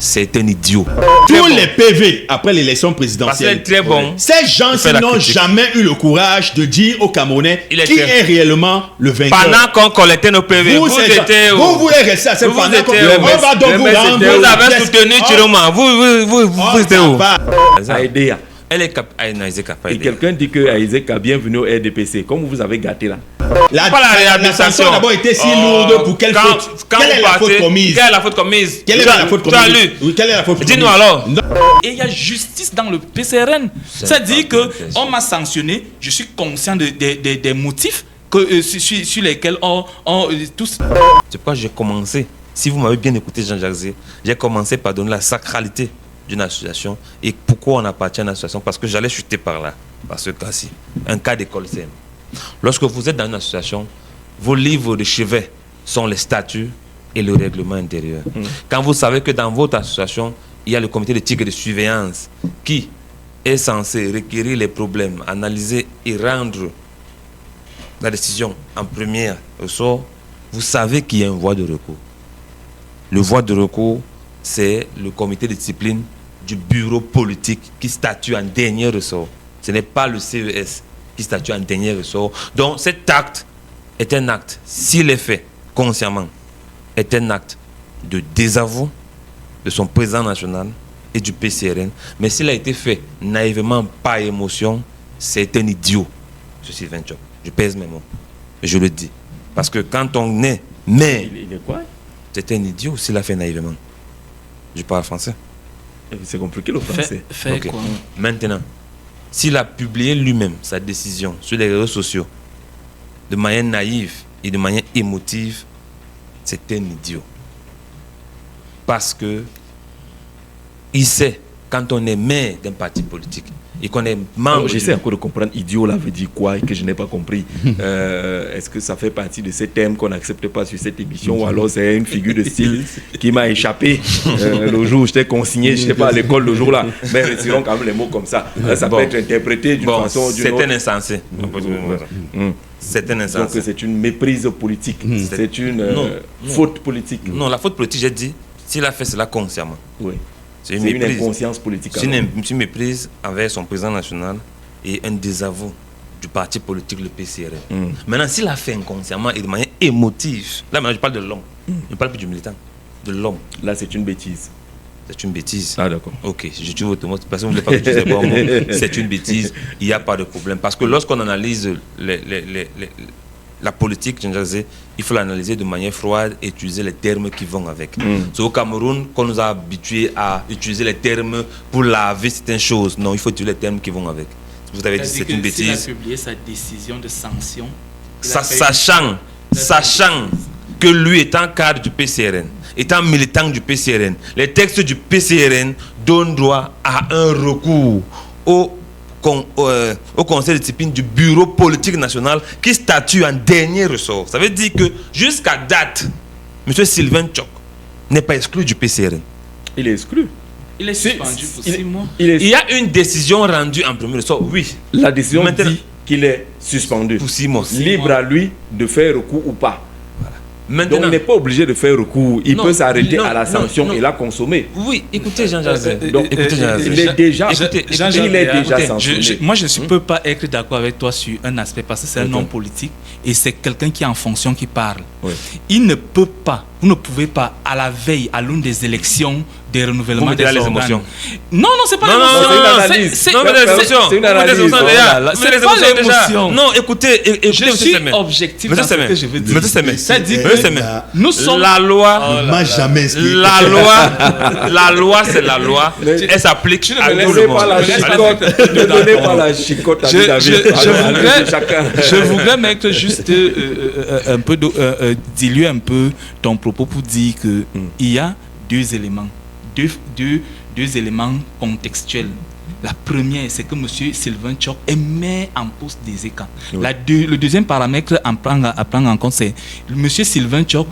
c'est un idiot. Tous les PV après l'élection présidentielle, très bon. Ces gens-ci n'ont jamais eu le courage de dire aux Camerounais qui est réellement le vainqueur. Pendant qu'on collectait nos PV, vous voulez rester à cette on va donc vous vous avez soutenu Chiroma. Vous étiez où? Aïdéa. Elle est capable. Et quelqu'un dit que Isaac a bienvenue au RDPC. Comment vous avez gâté là? La sanction a d'abord été si lourde pour quelle faute? Quelle est la faute commise? Quelle est la faute commise? Quelle est la faute commise? Quelle est la faute commise? Dis-nous alors. Et il y a justice dans le PCRN. C'est-à-dire qu'on m'a sanctionné, je suis conscient des motifs sur lesquels on tous... C'est pourquoi j'ai commencé, si vous m'avez bien écouté Jean-Jacques Zé, j'ai commencé par donner la sacralité d'une association. Et pourquoi on appartient à une association? Parce que j'allais chuter par là, par ce cas-ci. Un cas d'école CM. Lorsque vous êtes dans une association, vos livres de chevet sont les statuts et le règlement intérieur. Quand vous savez que dans votre association, il y a le comité d'éthique et de surveillance qui est censé requérir les problèmes, analyser et rendre la décision en première ressort, vous savez qu'il y a une voie de recours. Le voie de recours, c'est le comité de discipline du bureau politique qui statue en dernier ressort. Ce n'est pas le CES qui statue en dernier ressort. Donc cet acte est un acte, s'il est fait consciemment, est un acte de désavou de son président national et du PCRN. Mais s'il a été fait naïvement, par émotion, c'est un idiot, ce Sylvain Tchok. Je pèse mes mots. Je le dis. Parce que quand on est maire, il est quoi? C'est un idiot s'il a fait naïvement. Je parle français. C'est compliqué le français. Fait quoi? Maintenant, s'il a publié lui-même sa décision sur les réseaux sociaux de manière naïve et de manière émotive, c'est un idiot. Parce que il sait, quand on est maire d'un parti politique et qu'on est membre... J'essaie encore de comprendre idiot là veut dire quoi et que je n'ai pas compris. Est-ce que ça fait partie de ces thèmes qu'on n'accepte pas sur cette émission ou alors c'est une figure de style qui m'a échappé le jour où j'étais consigné, je ne sais pas, à l'école le jour là. Mais retirons quand même les mots comme ça. Ça peut être interprété d'une façon ou d'une autre. C'est un insensé. C'est un insensé. Donc c'est une méprise politique. C'est une faute politique. Non, la faute politique, j'ai dit, s'il a fait cela consciemment. Oui. C'est une inconscience politique. C'est une méprise envers son président national et un désavou du parti politique, le PCRN. Maintenant, s'il a fait inconsciemment et de manière émotive, là maintenant je parle de l'homme, je ne parle plus du militant, de l'homme. Là c'est une bêtise. C'est une bêtise. Ah d'accord. Ok, je trouve votre mot, parce que vous ne voulez pas utiliser bon mot. C'est une bêtise, il n'y a pas de problème. Parce que lorsqu'on analyse la politique, il faut l'analyser de manière froide et utiliser les termes qui vont avec. C'est au Cameroun qu'on nous a habitués à utiliser les termes pour laver certaines choses. Non, il faut utiliser les termes qui vont avec. Vous avez dit c'est une bêtise. Il a publié sa décision de sanction. Sachant que lui étant cadre du PCRN, étant militant du PCRN, les textes du PCRN donnent droit à un recours au conseil de discipline du bureau politique national qui statue en dernier ressort. Ça veut dire que jusqu'à date, M. Sylvain Tchok n'est pas exclu du PCRN. Il est exclu. Il est suspendu pour 6 mois. Il y a une décision rendue en premier ressort, oui. La décision dit qu'il est suspendu. Pour 6 mois. Libre à lui de faire recours ou pas. Maintenant, donc, on n'est pas obligé de faire recours. Il peut s'arrêter à la sanction et la consommer. Oui, écoutez Jean-Jacques. Il est déjà sanctionné. Moi, je ne peux pas être d'accord avec toi sur un aspect parce que c'est un homme politique et c'est quelqu'un qui est en fonction qui parle. Oui. Il ne peut pas, vous ne pouvez pas, à la veille, à l'une des élections, des renouvellements des organes. Non, c'est pas l'émotion. C'est une analyse. C'est pas l'émotion. Non, écoutez, je suis objectif dans ce que je veux dire. C'est-à-dire nous sommes... La loi... jamais expliqué. La loi, c'est la loi. Elle s'applique à tout le monde. Ne donnez pas la chicote à David. Je voudrais mettre juste un peu diluer un peu ton propos pour dire que il y a deux éléments. Deux éléments contextuels. La première, c'est que M. Sylvain Tchok est maire en poste des ECA. Le deuxième paramètre à prendre en compte, c'est M. Sylvain Tchok,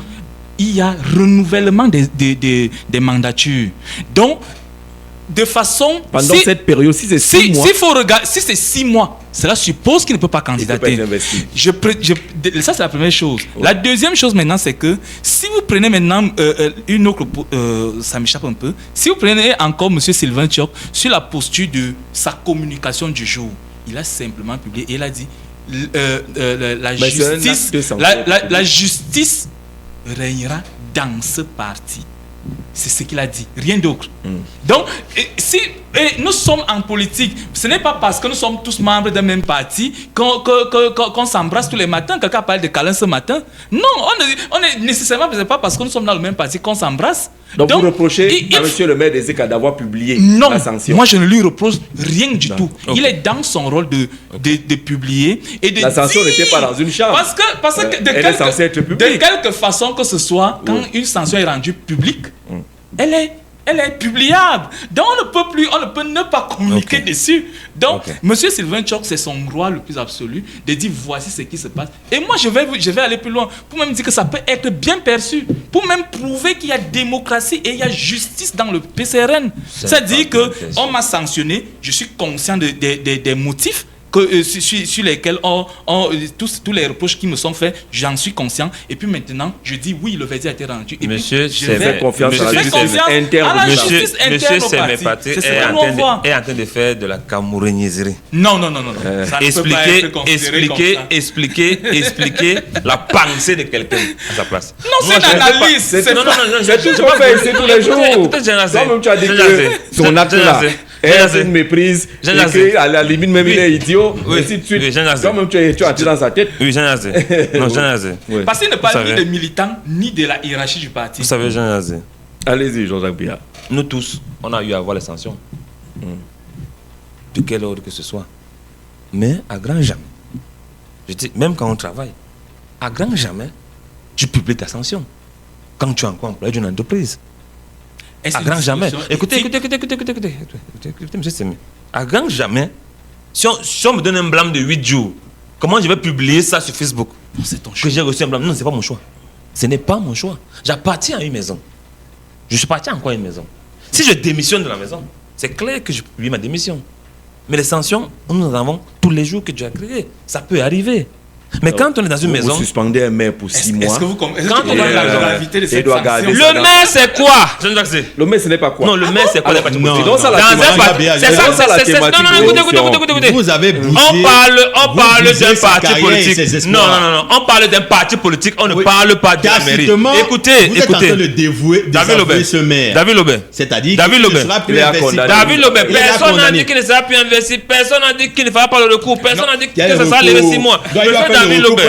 il y a renouvellement des mandatures. Donc, de façon... Pendant cette période, si c'est 6 mois... Si c'est 6 mois, cela suppose qu'il ne peut pas candidater. Ça, c'est la première chose. Ouais. La deuxième chose maintenant, c'est que si vous prenez maintenant une autre... ça m'échappe un peu. Si vous prenez encore M. Sylvain Diop sur la posture de sa communication du jour, il a simplement publié et il a dit la justice régnera dans ce parti. C'est ce qu'il a dit, rien d'autre. Donc, si nous sommes en politique, ce n'est pas parce que nous sommes tous membres d'un même parti qu'on s'embrasse tous les matins. Quelqu'un parle de câlin ce matin. Non, on est nécessairement, ce n'est pas parce que nous sommes dans le même parti qu'on s'embrasse. Donc vous reprochez à M. le maire d'Ezeka d'avoir publié la sanction? Non, moi je ne lui reproche rien du tout. Okay. Il est dans son rôle de publier et de la sanction n'était pas dans une chambre. Parce que de quelque façon que ce soit, quand une sanction est rendue publique, elle est publiable. Donc on ne peut ne pas communiquer dessus. Donc M. Sylvain Diop, c'est son droit le plus absolu de dire voici ce qui se passe. Et moi je vais aller plus loin pour même dire que ça peut être bien perçu, pour même prouver qu'il y a démocratie et il y a justice dans le PCRN. C'est-à-dire qu'on m'a sanctionné, je suis conscient des motifs sur lesquels tous les reproches qui me sont faits, j'en suis conscient. Et puis maintenant, je dis oui, le verdict a été rendu. Et monsieur, je fais confiance à la justice interne. Monsieur Sémépaté est en train de faire de la camourigniserie. Non. Expliquer la pensée de quelqu'un à sa place. Non, c'est une analyse. C'est tout ce qu'on fait ici tous les jours. Toi-même, tu as dit que son acte là est une méprise, et qu'à la limite même il est idiot, et ainsi de suite. Toi-même tu es entré dans sa tête. Oui, Jean Yazé. Non, Jean Yazé. Parce qu'il ne parle ni des militants, ni de la hiérarchie du parti. Vous savez, Jean Yazé. Allez-y, Jean-Jacques Biya. Nous tous, on a eu à voir les sanctions. De quel ordre que ce soit. Mais à grand jamais. Je dis, même quand on travaille, à grand jamais, tu publies ta sanction. Quand tu es encore employé d'une entreprise. À grand jamais. Écoutez, monsieur Sémé. À grand jamais, si on me donne un blâme de 8 jours, comment je vais publier ça sur Facebook? C'est ton choix. Que j'ai reçu un blâme. Non, ce n'est pas mon choix. Ce n'est pas mon choix. J'appartiens à une maison. Je suis parti encore à une maison. Si je démissionne de la maison, c'est clair que je publie ma démission. Mais les sanctions, nous en avons tous les jours que tu as créé. Ça peut arriver. Mais quand on est dans une maison... Vous suspendez un maire pour 6 mois. Est-ce que vous quand on est la gravité de cette sanction? Le maire, c'est quoi? Le maire, ce n'est pas quoi? Non, le maire, c'est quoi? Non, ça la thématique. C'est ça la thématique. Non, écoutez. Vous avez bougé. On parle d'un parti politique. Non. On parle d'un parti politique. On ne parle pas de la mairie. Écoutez. Vous êtes en train de dévouer ce maire. David Lobé. C'est-à-dire qu'il ne sera plus investi. David Lobé. Personne n'a dit qu'il ne sera plus investi. Personne n'a dit qu'il ne fera pas le recours. Personne n'a dit que ça sera levé 6 mois. David Lobé.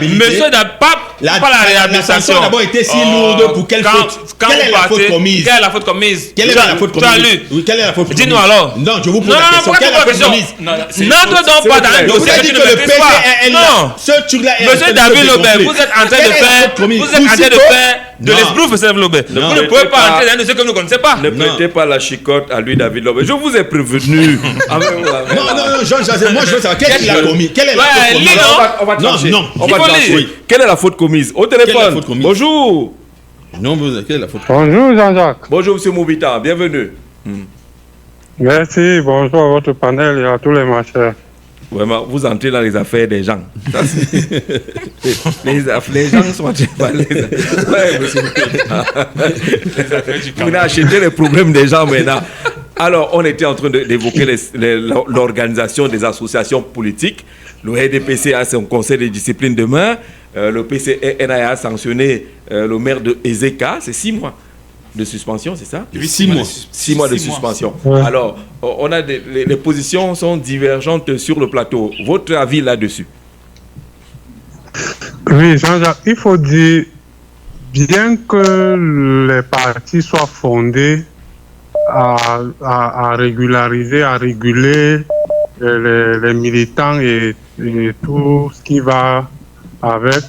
Monsieur n'a pas la réhabilitation. La sanction a d'abord été si lourde pour quelle faute? Quelle est la faute commise? Quelle est la faute commise? Quelle est la faute commise? Quelle est la faute commise? Dis-nous alors. Non, je vous pose la question. Quelle est la faute commise? N'entre donc pas dans un dossier que tu ne maîtrises pas. Non. Monsieur David Lobé, vous êtes en train de faire de l'esbrouf, monsieur David Lobé. Vous ne pouvez pas entrer dans un dossier que vous ne connaissez pas. Ne prêtez pas la chicotte à lui, David Lobé. Je vous ai prévenu. Non, Jean, moi je veux savoir qu'est-ce qu'il a commis. Quelle est la faute commise? On va trancher. Non. On va trancher. Quelle est la faute commise? Au téléphone. Bonjour. Non, quelle est la faute? Bonjour Jean-Jacques. Bonjour monsieur Moubita, bienvenue. Merci, bonjour à votre panel et à tous les machins. Vraiment, vous entrez dans les affaires des gens. Les gens sont en train de parler. Ouais, monsieur Moubita. Vous venez acheter les problèmes des gens maintenant. Alors, on était en train d'évoquer l'organisation des associations politiques. Le RDPC a son conseil de discipline demain. Le PCNA a sanctionné le maire de Ezeka. C'est 6 mois de suspension, c'est ça? 6 mois. 6 mois de suspension. Ouais. Alors, on a les positions sont divergentes sur le plateau. Votre avis là-dessus? Oui, Jean-Jacques, il faut dire, bien que les partis soient fondés à régulariser, à réguler les militants et tout ce qui va avec,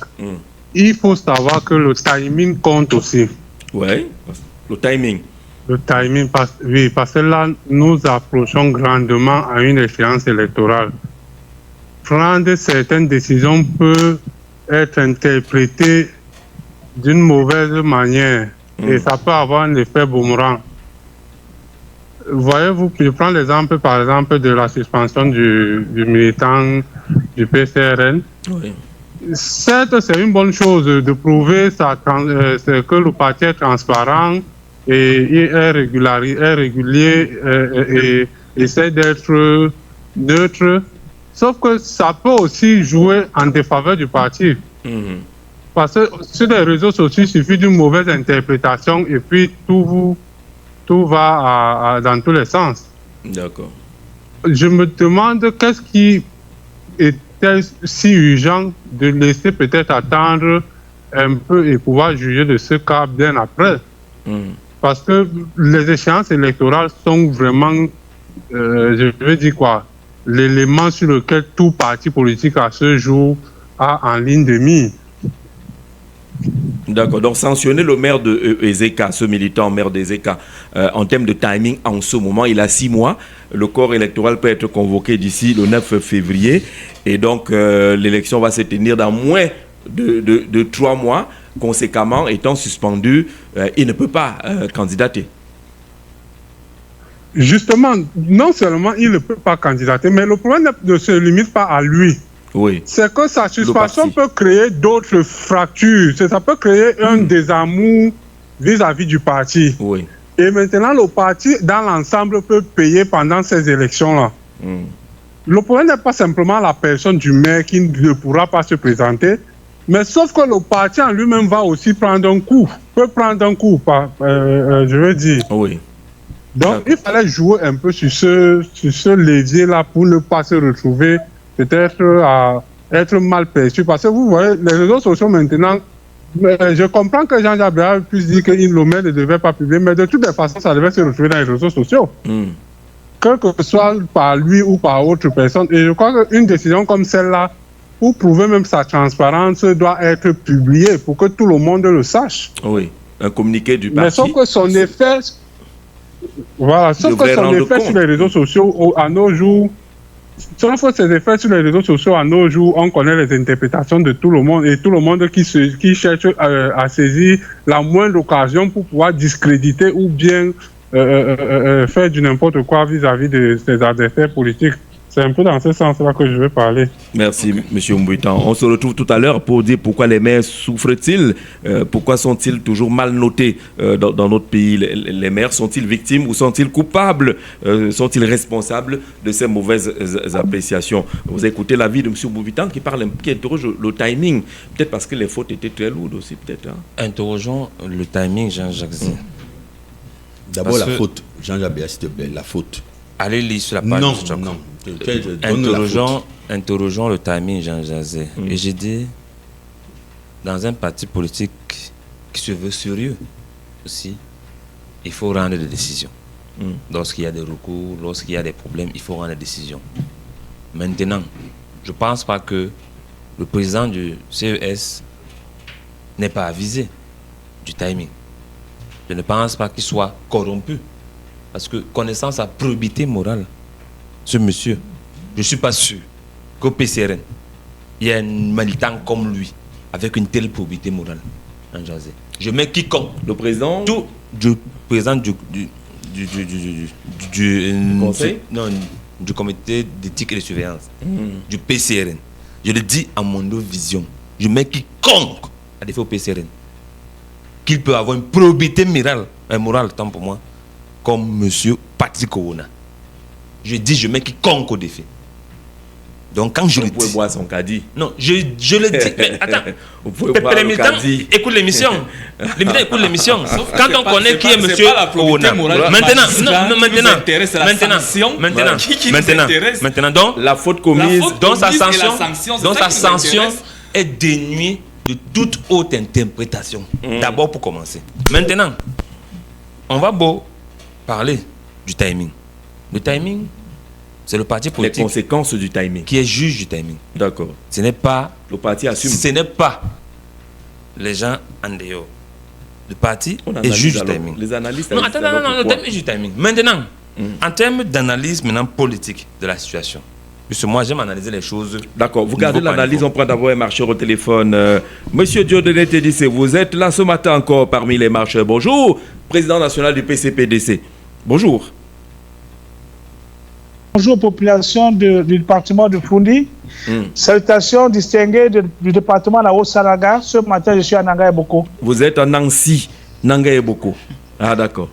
il faut savoir que le timing compte aussi. Oui, le timing. Le timing, parce que là, nous approchons grandement à une échéance électorale. Prendre certaines décisions peut être interprété d'une mauvaise manière et ça peut avoir un effet boomerang. voyez-vous, je prends l'exemple, par exemple, de la suspension du militant du PCRN. Oui. Certes, c'est une bonne chose de prouver que le parti est transparent et est régulier et essaie d'être neutre. Sauf que ça peut aussi jouer en défaveur du parti. Parce que sur les réseaux sociaux, il suffit d'une mauvaise interprétation et puis tout va dans tous les sens. D'accord. Je me demande qu'est-ce qui était si urgent de laisser peut-être attendre un peu et pouvoir juger de ce cas bien après. Parce que les échéances électorales sont vraiment, je veux dire quoi, l'élément sur lequel tout parti politique à ce jour a en ligne de mire. D'accord, donc sanctionner le maire de Ezeka, ce militant maire d'Ezeka, en termes de timing, en ce moment, il a 6 mois. Le corps électoral peut être convoqué d'ici le 9 février. Et donc, l'élection va se tenir dans moins de 3 mois. Conséquemment, étant suspendu, il ne peut pas candidater. Justement, non seulement il ne peut pas candidater, mais le problème ne se limite pas à lui. Oui. C'est que sa suspension peut créer d'autres fractures. Ça peut créer un désamour vis-à-vis du parti. Oui. Et maintenant, le parti, dans l'ensemble, peut payer pendant ces élections-là. Le problème n'est pas simplement la personne du maire qui ne pourra pas se présenter, mais sauf que le parti en lui-même va aussi prendre un coup. Peut prendre un coup, je veux dire. Oui. Donc, il fallait jouer un peu sur ce levier-là pour ne pas se retrouver peut-être à être mal perçu. Parce que vous voyez, les réseaux sociaux maintenant, je comprends que Jean-Jacques Béard puisse dire que le maire ne devait pas publier, mais de toutes les façons, ça devait se retrouver dans les réseaux sociaux. Quel que soit par lui ou par autre personne. Et je crois qu'une décision comme celle-là, pour prouver même sa transparence, doit être publiée pour que tout le monde le sache. Oui, un communiqué du parti. Mais sauf que son effet... Voilà, sauf que son effet sur les réseaux sociaux à nos jours, sauf que ses effets sur les réseaux sociaux à nos jours, on connaît les interprétations de tout le monde et tout le monde qui cherche à saisir la moindre occasion pour pouvoir discréditer ou bien faire du n'importe quoi vis-à-vis de ses adversaires politiques. C'est un peu dans ce sens-là que je veux parler. Merci, M. Mbouitan. On se retrouve tout à l'heure pour dire pourquoi les maires souffrent-ils, pourquoi sont-ils toujours mal notés dans notre pays. Les maires sont-ils victimes ou sont-ils coupables, sont-ils responsables de ces mauvaises appréciations? Vous écoutez l'avis de M. Mbouitan qui interroge le timing, peut-être parce que les fautes étaient très lourdes aussi, peut-être. Interrogeons le timing, Jean-Jacques. D'abord la faute, Jean-Jacques Béard, s'il te plaît, la faute. Allez lire sur la page. Non. Interrogeons le timing, Jean-Jacques. Et j'ai dit, dans un parti politique qui se veut sérieux aussi, il faut rendre des décisions. Lorsqu'il y a des recours, lorsqu'il y a des problèmes, il faut rendre des décisions. Maintenant, je ne pense pas que le président du CES n'est pas avisé du timing. Je ne pense pas qu'il soit corrompu. Parce que connaissant sa probité morale, ce monsieur, je ne suis pas sûr qu'au PCRN, il y a un militant comme lui, avec une telle probité morale. Je mets quiconque. Le président du président du conseil? Non, du comité d'éthique et de surveillance, du PCRN. Je le dis à mon vision. Je mets quiconque à défaut au PCRN, qu'il peut avoir une probité morale, tant pour moi, comme M. Patrick Owona. Je dis, je mets quiconque au défi. Donc quand je le dis... Vous pouvez boire son caddie. Non, je le dis. Mais attends, vous pouvez boire le caddie. Écoute l'émission. Les militants écoutent l'émission. Quand on connaît qui est M. Owona. Maintenant, donc la faute commise, donc sa sanction est dénuée de toute autre interprétation. D'abord pour commencer. Maintenant, on va parler du timing. Le timing, c'est le parti politique. Les conséquences du timing. Qui est juge du timing. D'accord. Ce n'est pas... Le parti assume. Ce n'est pas les gens en dehors. Le parti est juge du timing. Les analystes... Non, attends, le timing est du timing. Maintenant, en termes d'analyse politique de la situation, parce que moi, j'aime analyser les choses... D'accord, vous gardez l'analyse, on prend d'abord un marcheur au téléphone. Monsieur Dieudonné Tédissé, vous êtes là ce matin encore parmi les marcheurs. Bonjour, président national du PCPDC. Bonjour. Bonjour aux populations du département de Foundi. Salutations distinguées du département de la Haute-Sanaga. Ce matin, je suis à Nanga Eboko. Vous êtes à Nancy, Nanga Eboko. Ah d'accord.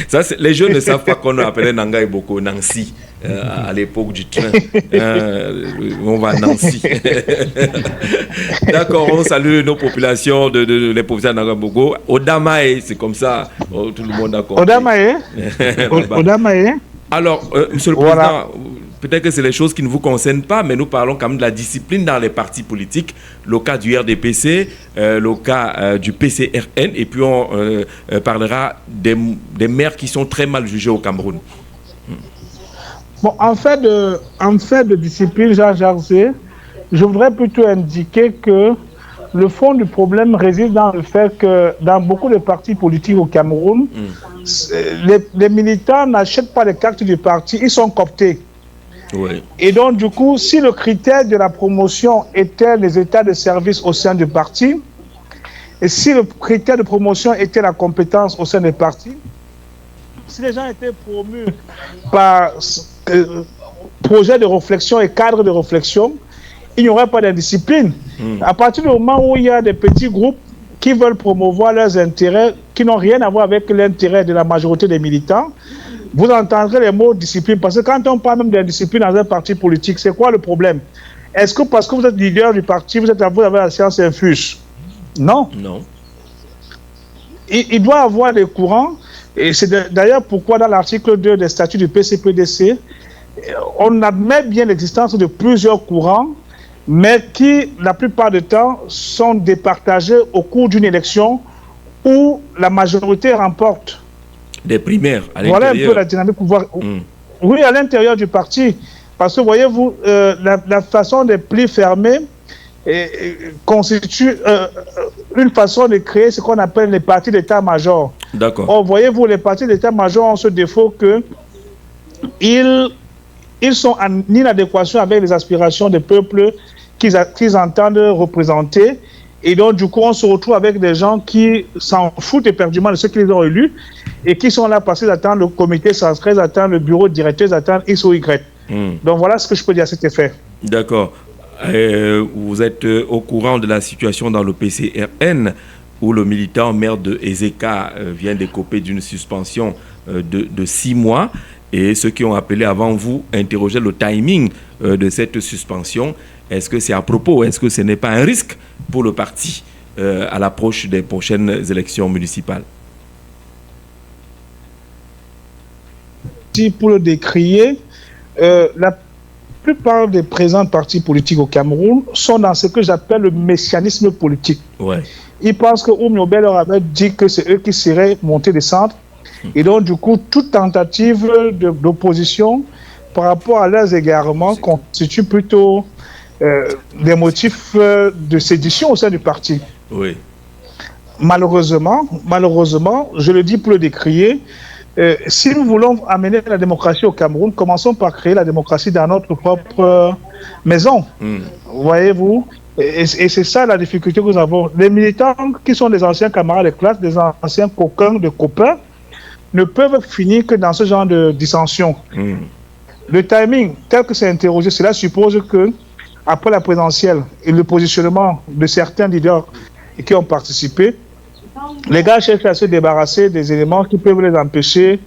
Ça, les jeunes ne savent pas qu'on appelait Nanga Eboko Nancy à l'époque du train. On va à Nancy. D'accord, on salue nos populations, les populations de Nanga Eboko. Odamae, c'est comme ça, tout le monde d'accord. Odamae. Odamae. Alors, Monsieur le Président, peut-être que c'est les choses qui ne vous concernent pas, mais nous parlons quand même de la discipline dans les partis politiques, le cas du RDPC, le cas du PCRN, et puis on parlera des maires qui sont très mal jugés au Cameroun. Bon, en fait de discipline, Jean-Jacques, je voudrais plutôt indiquer que le fond du problème réside dans le fait que dans beaucoup de partis politiques au Cameroun, les militants n'achètent pas les cartes du parti, ils sont cooptés. Oui. Et donc, du coup, si le critère de la promotion était les états de service au sein du parti, et si le critère de promotion était la compétence au sein des partis, si les gens étaient promus par projet de réflexion et cadre de réflexion, il n'y aurait pas d'indiscipline. À partir du moment où il y a des petits groupes qui veulent promouvoir leurs intérêts, qui n'ont rien à voir avec l'intérêt de la majorité des militants, vous entendrez les mots discipline. Parce que quand on parle même d'indiscipline dans un parti politique, c'est quoi le problème? Est-ce que parce que vous êtes leader du parti, vous avez la science infuse? Non. Non. Il doit avoir des courants, et c'est d'ailleurs pourquoi dans l'article 2 des statuts du PCPDC, on admet bien l'existence de plusieurs courants, mais qui, la plupart du temps, sont départagés au cours d'une élection où la majorité remporte. Des primaires à l'intérieur. Voilà un peu la dynamique pour voir. Oui, à l'intérieur du parti. Parce que, voyez-vous, la façon des plis fermés constitue une façon de créer ce qu'on appelle les partis d'état-major. D'accord. Or, voyez-vous, les partis d'état-major ont ce défaut que ils sont en inadéquation avec les aspirations des peuples qu'ils entendent représenter. Et donc, du coup, on se retrouve avec des gens qui s'en foutent éperdument de ceux qui les ont élus et qui sont là parce qu'ils attendent le comité central, ils attendent le bureau de directeur, ils attendent X ou Y. Donc, voilà ce que je peux dire à cet effet. D'accord. Vous êtes au courant de la situation dans le PCRN où le militant maire de Ezeka vient d'écoper d'une suspension de 6 mois. Et ceux qui ont appelé avant vous interrogeaient le timing de cette suspension. Est-ce que c'est à propos? Est-ce que ce n'est pas un risque pour le parti à l'approche des prochaines élections municipales? Pour le décrier, la plupart des présents partis politiques au Cameroun sont dans ce que j'appelle le messianisme politique. Ouais. Ils pensent que Oumyobé leur avait dit que c'est eux qui seraient montés des centres. Et donc, du coup, toute tentative d'opposition par rapport à leurs égarements constitue plutôt des motifs de sédition au sein du parti. Oui. Malheureusement, je le dis pour le décrier, si nous voulons amener la démocratie au Cameroun, commençons par créer la démocratie dans notre propre maison. Voyez-vous? Et c'est ça la difficulté que nous avons. Les militants qui sont des anciens camarades de classe, des anciens copains, ne peuvent finir que dans ce genre de dissension. Le timing, tel que c'est interrogé, cela suppose que, après la présidentielle et le positionnement de certains leaders qui ont participé, les gars cherchent à se débarrasser des éléments qui peuvent les empêcher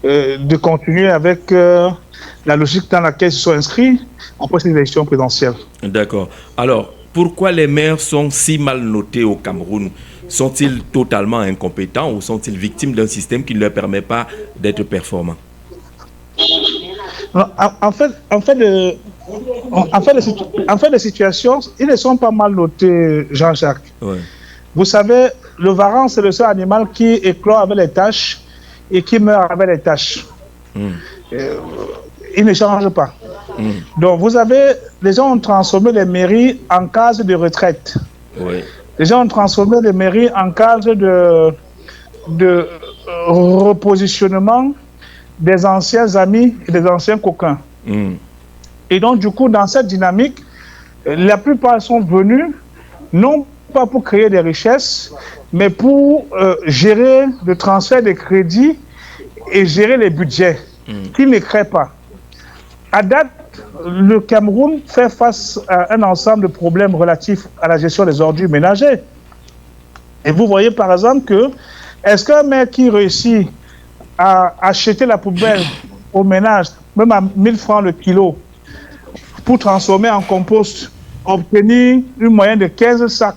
de continuer avec la logique dans laquelle ils se sont inscrits après ces élections présidentielles. D'accord. Alors, pourquoi les maires sont si mal notés au Cameroun? Sont-ils totalement incompétents ou sont-ils victimes d'un système qui ne leur permet pas d'être performants? En fait, les situations, ils ne sont pas mal notés, Jean-Jacques. Ouais. Vous savez, le varan, c'est le seul animal qui éclore avec les taches et qui meurt avec les taches. Il ne change pas. Donc, vous avez, les gens ont transformé les mairies en cases de retraite. Oui. Les gens ont transformé les mairies en cases de repositionnement des anciens amis et des anciens coquins. Et donc, du coup, dans cette dynamique, la plupart sont venus, non pas pour créer des richesses, mais pour gérer le transfert des crédits et gérer les budgets qu'ils ne créent pas. À date, le Cameroun fait face à un ensemble de problèmes relatifs à la gestion des ordures ménagères. Et vous voyez par exemple que, est-ce qu'un maire qui réussit à acheter la poubelle au ménage, même à 1000 francs le kilo, pour transformer en compost, obtenir une moyenne de 15 sacs,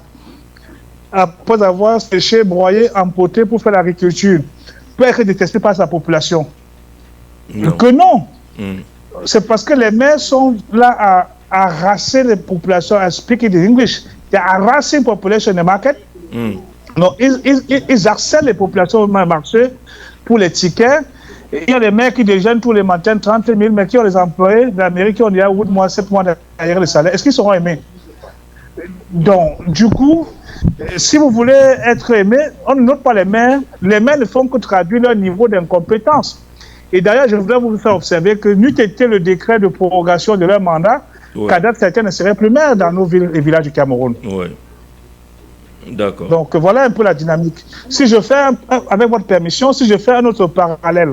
après avoir séché, broyé, empoté pour faire l'agriculture, peut être détesté par sa population? Non. Que non. C'est parce que les maires sont là à harasser les populations, à speak in English. They are harassing population in the market. Non, ils harcèlent les populations au marché pour les tickets. Il y a les maires qui déjeunent tous les matins 30 000, mais qui ont les employés de l'Amérique qui ont déjà 8 mois, 7 mois derrière le salaire. Est-ce qu'ils seront aimés? Donc, du coup, si vous voulez être aimé, on ne note pas les maires. Les maires ne font que traduire leur niveau d'incompétence. Et d'ailleurs, je voudrais vous faire observer que n'eût été le décret de prorogation de leur mandat, qu'à date, certains ne seraient plus maires dans nos villes et villages du Cameroun. Oui. D'accord. Donc, voilà un peu la dynamique. Si je fais, avec votre permission, si je fais un autre parallèle,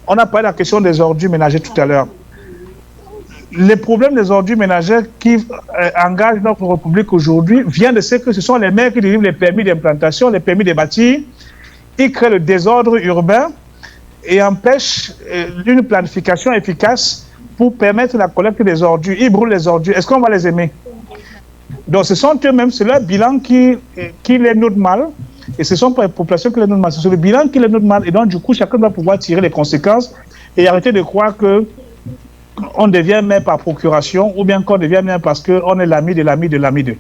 on a parlé de la question des ordures ménagères tout à l'heure. Les problèmes des ordures ménagères qui engagent notre République aujourd'hui viennent de ce que ce sont les maires qui délivrent les permis d'implantation, les permis de bâtir. Ils créent le désordre urbain et empêchent une planification efficace pour permettre la collecte des ordures. Ils brûlent les ordures. Est-ce qu'on va les aimer? Donc ce sont eux-mêmes, c'est leur bilan qui les note mal. Et ce sont pas les populations qui les notent mal, c'est le bilan qui les note mal. Et donc du coup, chacun doit pouvoir tirer les conséquences et arrêter de croire que on devient maire par procuration ou bien qu'on devient maire parce qu'on est l'ami de l'ami de l'ami de.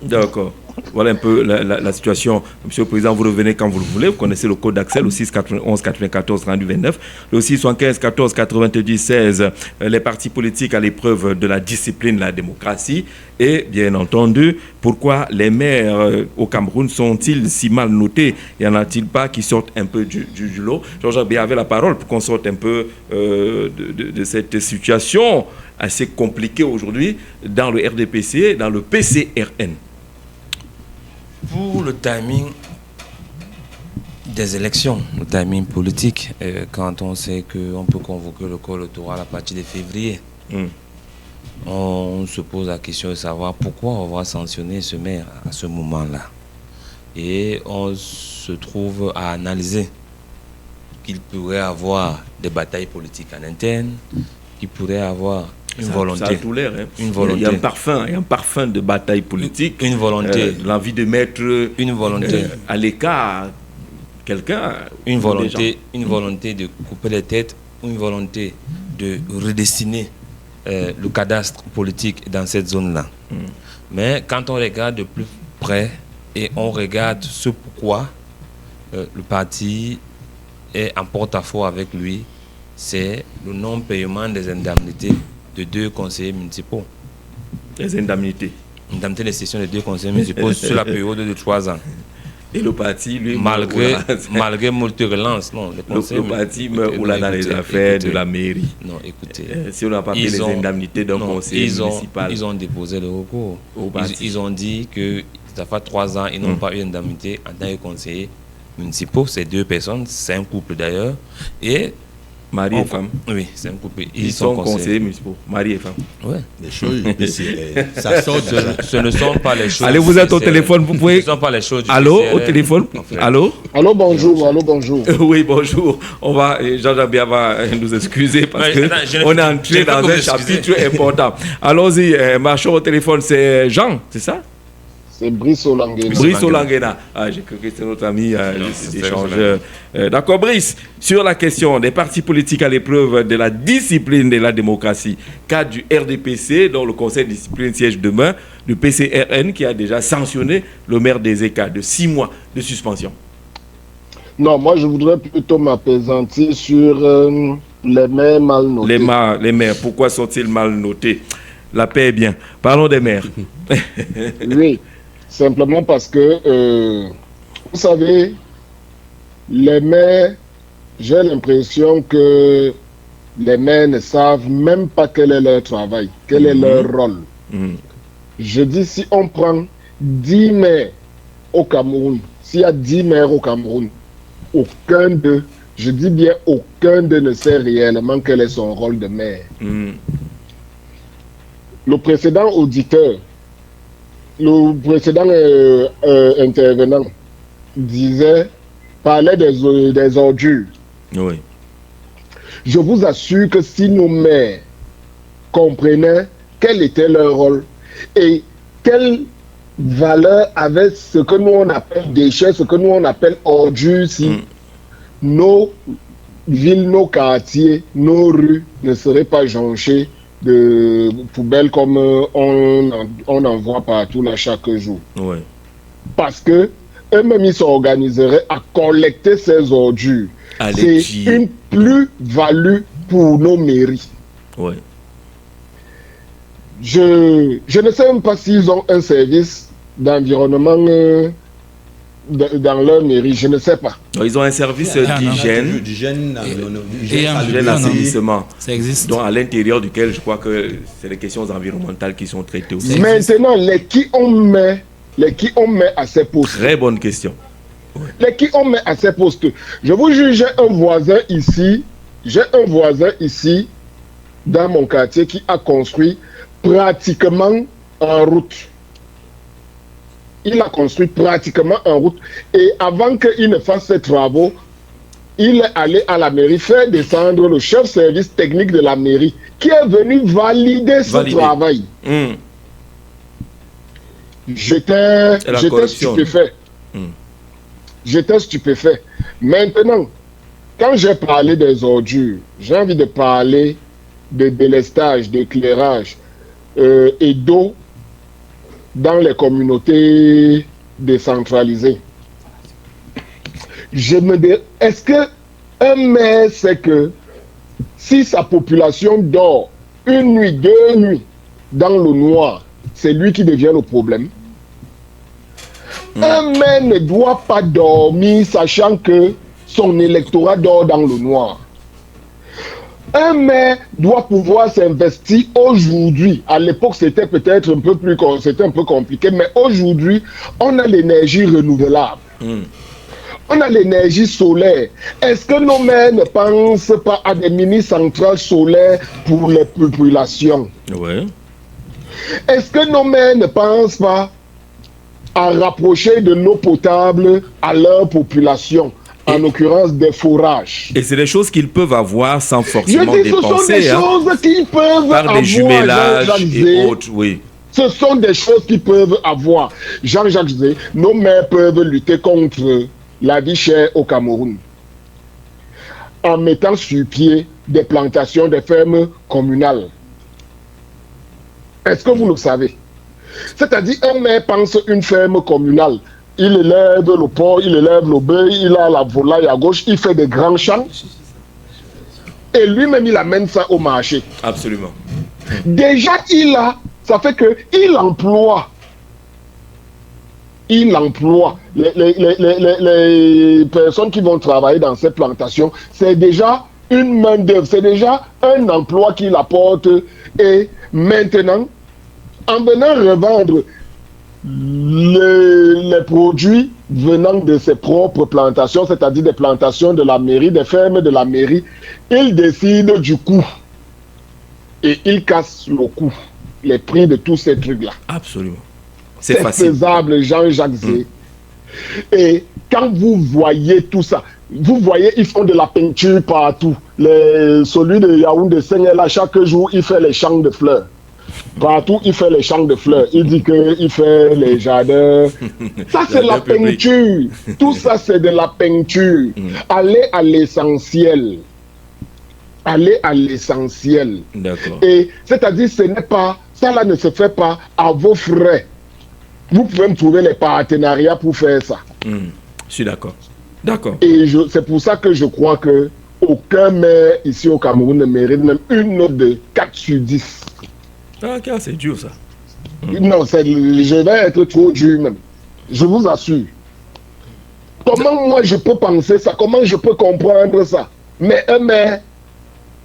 D'accord. Voilà un peu la situation. Monsieur le Président, vous revenez quand vous le voulez. Vous connaissez le code d'accès, le 6 91 94 rendu 29. Le 6 75 14 90 16, les partis politiques à l'épreuve de la discipline, la démocratie. Et bien entendu, pourquoi les maires au Cameroun sont-ils si mal notés? Y en a-t-il pas qui sortent un peu du lot? Jean-Jacques Béa avait la parole pour qu'on sorte un peu de cette situation assez compliquée aujourd'hui dans le RDPC, dans le PCRN. Pour le timing des élections, le timing politique, quand on sait qu'on peut convoquer le corps électoral à partir de février, on se pose la question de savoir pourquoi on va sanctionner ce maire à ce moment-là. Et on se trouve à analyser qu'il pourrait avoir des batailles politiques en interne, qu'il pourrait avoir une volonté. Ça a tout l'air. Hein. Une volonté. Il y a un parfum de bataille politique. Une volonté. L'envie de mettre une volonté. À l'écart quelqu'un. Une volonté de couper les têtes, une volonté de redessiner le cadastre politique dans cette zone-là. Mais quand on regarde de plus près et on regarde ce pourquoi le parti est en porte-à-faux avec lui, c'est le non-paiement des indemnités de 2 conseillers municipaux. Les indemnités. Indemnités de session de 2 conseillers municipaux sur la période de 3 ans. Et le parti, lui, malgré moult relances, non. Le parti meurt dans les affaires de la mairie. Non, écoutez. Si on n'a pas payé les indemnités d'un conseiller municipal. Ils ont déposé le recours. Ils ont dit que ça fait 3 ans, ils n'ont pas eu d'indemnité en tant que conseillers municipaux. C'est 2 personnes, c'est un couple d'ailleurs. Et mari et femme. Oui, c'est un couple. Ils sont conseillers municipaux, mari et femme. Ouais. Les choses, ça sort ce ne sont pas les choses. Allez, vous êtes au téléphone, vous pouvez. Ce ne sont pas les choses. Allô, au téléphone. Allô. Allô, bonjour. Allô, bonjour. Oui, bonjour. On va, Jean-Jacques Béa va nous excuser parce qu'on est entré dans un chapitre important. Allons-y, marchons au téléphone. C'est Jean, c'est ça? C'est Brice Olanguena. Brice Olanguena. Ah, j'ai cru que c'était notre ami échangeur. D'accord, Brice, sur la question des partis politiques à l'épreuve de la discipline de la démocratie, cas du RDPC, dont le conseil de discipline siège demain, du PCRN qui a déjà sanctionné le maire des ECA de 6 mois de suspension. Non, moi je voudrais plutôt m'apaisantir sur les maires mal notés. Les maires, pourquoi sont-ils mal notés? La paix est bien. Parlons des maires. Oui. Simplement parce que, vous savez, les maires, j'ai l'impression que les maires ne savent même pas quel est leur travail, quel est leur rôle. Je dis, si on prend 10 maires au Cameroun, s'il y a 10 maires au Cameroun, aucun d'eux Je dis bien, aucun d'eux ne sait réellement quel est son rôle de maire. Le précédent auditeur, le précédent intervenant parlait des ordures. Oui. Je vous assure que si nos maires comprenaient quel était leur rôle et quelle valeur avait ce que nous on appelle déchets, ce que nous on appelle ordures, si nos villes, nos quartiers, nos rues ne seraient pas jonchées de poubelles comme on en voit partout là chaque jour. Oui. Parce que eux-mêmes ils s'organiseraient à collecter ces ordures. C'est une plus-value pour nos mairies. Oui. Je ne sais même pas s'ils ont un service d'environnement dans leur mairie, je ne sais pas. Ils ont un service d'hygiène et assainissement. Ça existe. Donc à l'intérieur duquel je crois que c'est les questions environnementales qui sont traitées aussi. Maintenant, les qui on met à ces postes. Très bonne question. Ouais. Les qui on met à ces postes. Je vous jure, j'ai un voisin ici dans mon quartier qui a construit pratiquement en route. Il a construit pratiquement en route. Et avant qu'il ne fasse ses travaux, il est allé à la mairie faire descendre le chef service technique de la mairie qui est venu valider ce travail. J'étais stupéfait. J'étais stupéfait. Maintenant, quand j'ai parlé des ordures, j'ai envie de parler de délestage, d'éclairage et d'eau dans les communautés décentralisées. Je me dis, est-ce qu'un maire sait que si sa population dort une nuit, 2 nuits dans le noir, c'est lui qui devient le problème? Un maire ne doit pas dormir sachant que son électorat dort dans le noir. Un maire doit pouvoir s'investir aujourd'hui. À l'époque, c'était peut-être un peu compliqué, mais aujourd'hui, on a l'énergie renouvelable. On a l'énergie solaire. Est-ce que nos maires ne pensent pas à des mini-centrales solaires pour les populations? Oui. Est-ce que nos maires ne pensent pas à rapprocher de l'eau potable à leur population? En l'occurrence des fourrages. Et c'est des choses qu'ils peuvent avoir sans forcément dépenser. Ce sont des choses qu'ils peuvent par avoir. Des jumelages et autres, oui. Ce sont des choses qu'ils peuvent avoir. Jean-Jacques Zé, nos maires peuvent lutter contre la vie chère au Cameroun en mettant sur pied des plantations, des fermes communales. Est-ce que vous le savez? C'est-à-dire, un maire pense une ferme communale. Il élève le porc, il élève le bœuf, il a la volaille à gauche, il fait des grands champs. Et lui-même, il amène ça au marché. Absolument. Déjà, ça fait qu'il emploie. Il emploie les personnes qui vont travailler dans ces plantations. C'est déjà une main-d'œuvre, c'est déjà un emploi qu'il apporte. Et maintenant, en venant revendre les produits venant de ses propres plantations, c'est-à-dire des plantations de la mairie, des fermes de la mairie, il décide du coût et il casse le coût, les prix de tous ces trucs-là. Absolument. C'est faisable, Jean-Jacques Zé. Et quand vous voyez tout ça, vous voyez, ils font de la peinture partout. Celui de Yaoundé Seigneur, chaque jour, il fait les champs de fleurs. Partout, il fait les champs de fleurs. Il dit qu'il fait les jardins. Ça, c'est la peinture. Tout ça, c'est de la peinture. Allez à l'essentiel. Allez à l'essentiel. D'accord. Et c'est-à-dire, ce n'est pas, ça là ne se fait pas à vos frais. Vous pouvez me trouver les partenariats pour faire ça. Je suis d'accord. D'accord. Et c'est pour ça que je crois que aucun maire ici au Cameroun ne mérite même une note de 4 sur 10. Ah, c'est dur ça. Non, je vais être trop dur même. Je vous assure. Comment moi je peux penser ça? Comment je peux comprendre ça? Mais un maire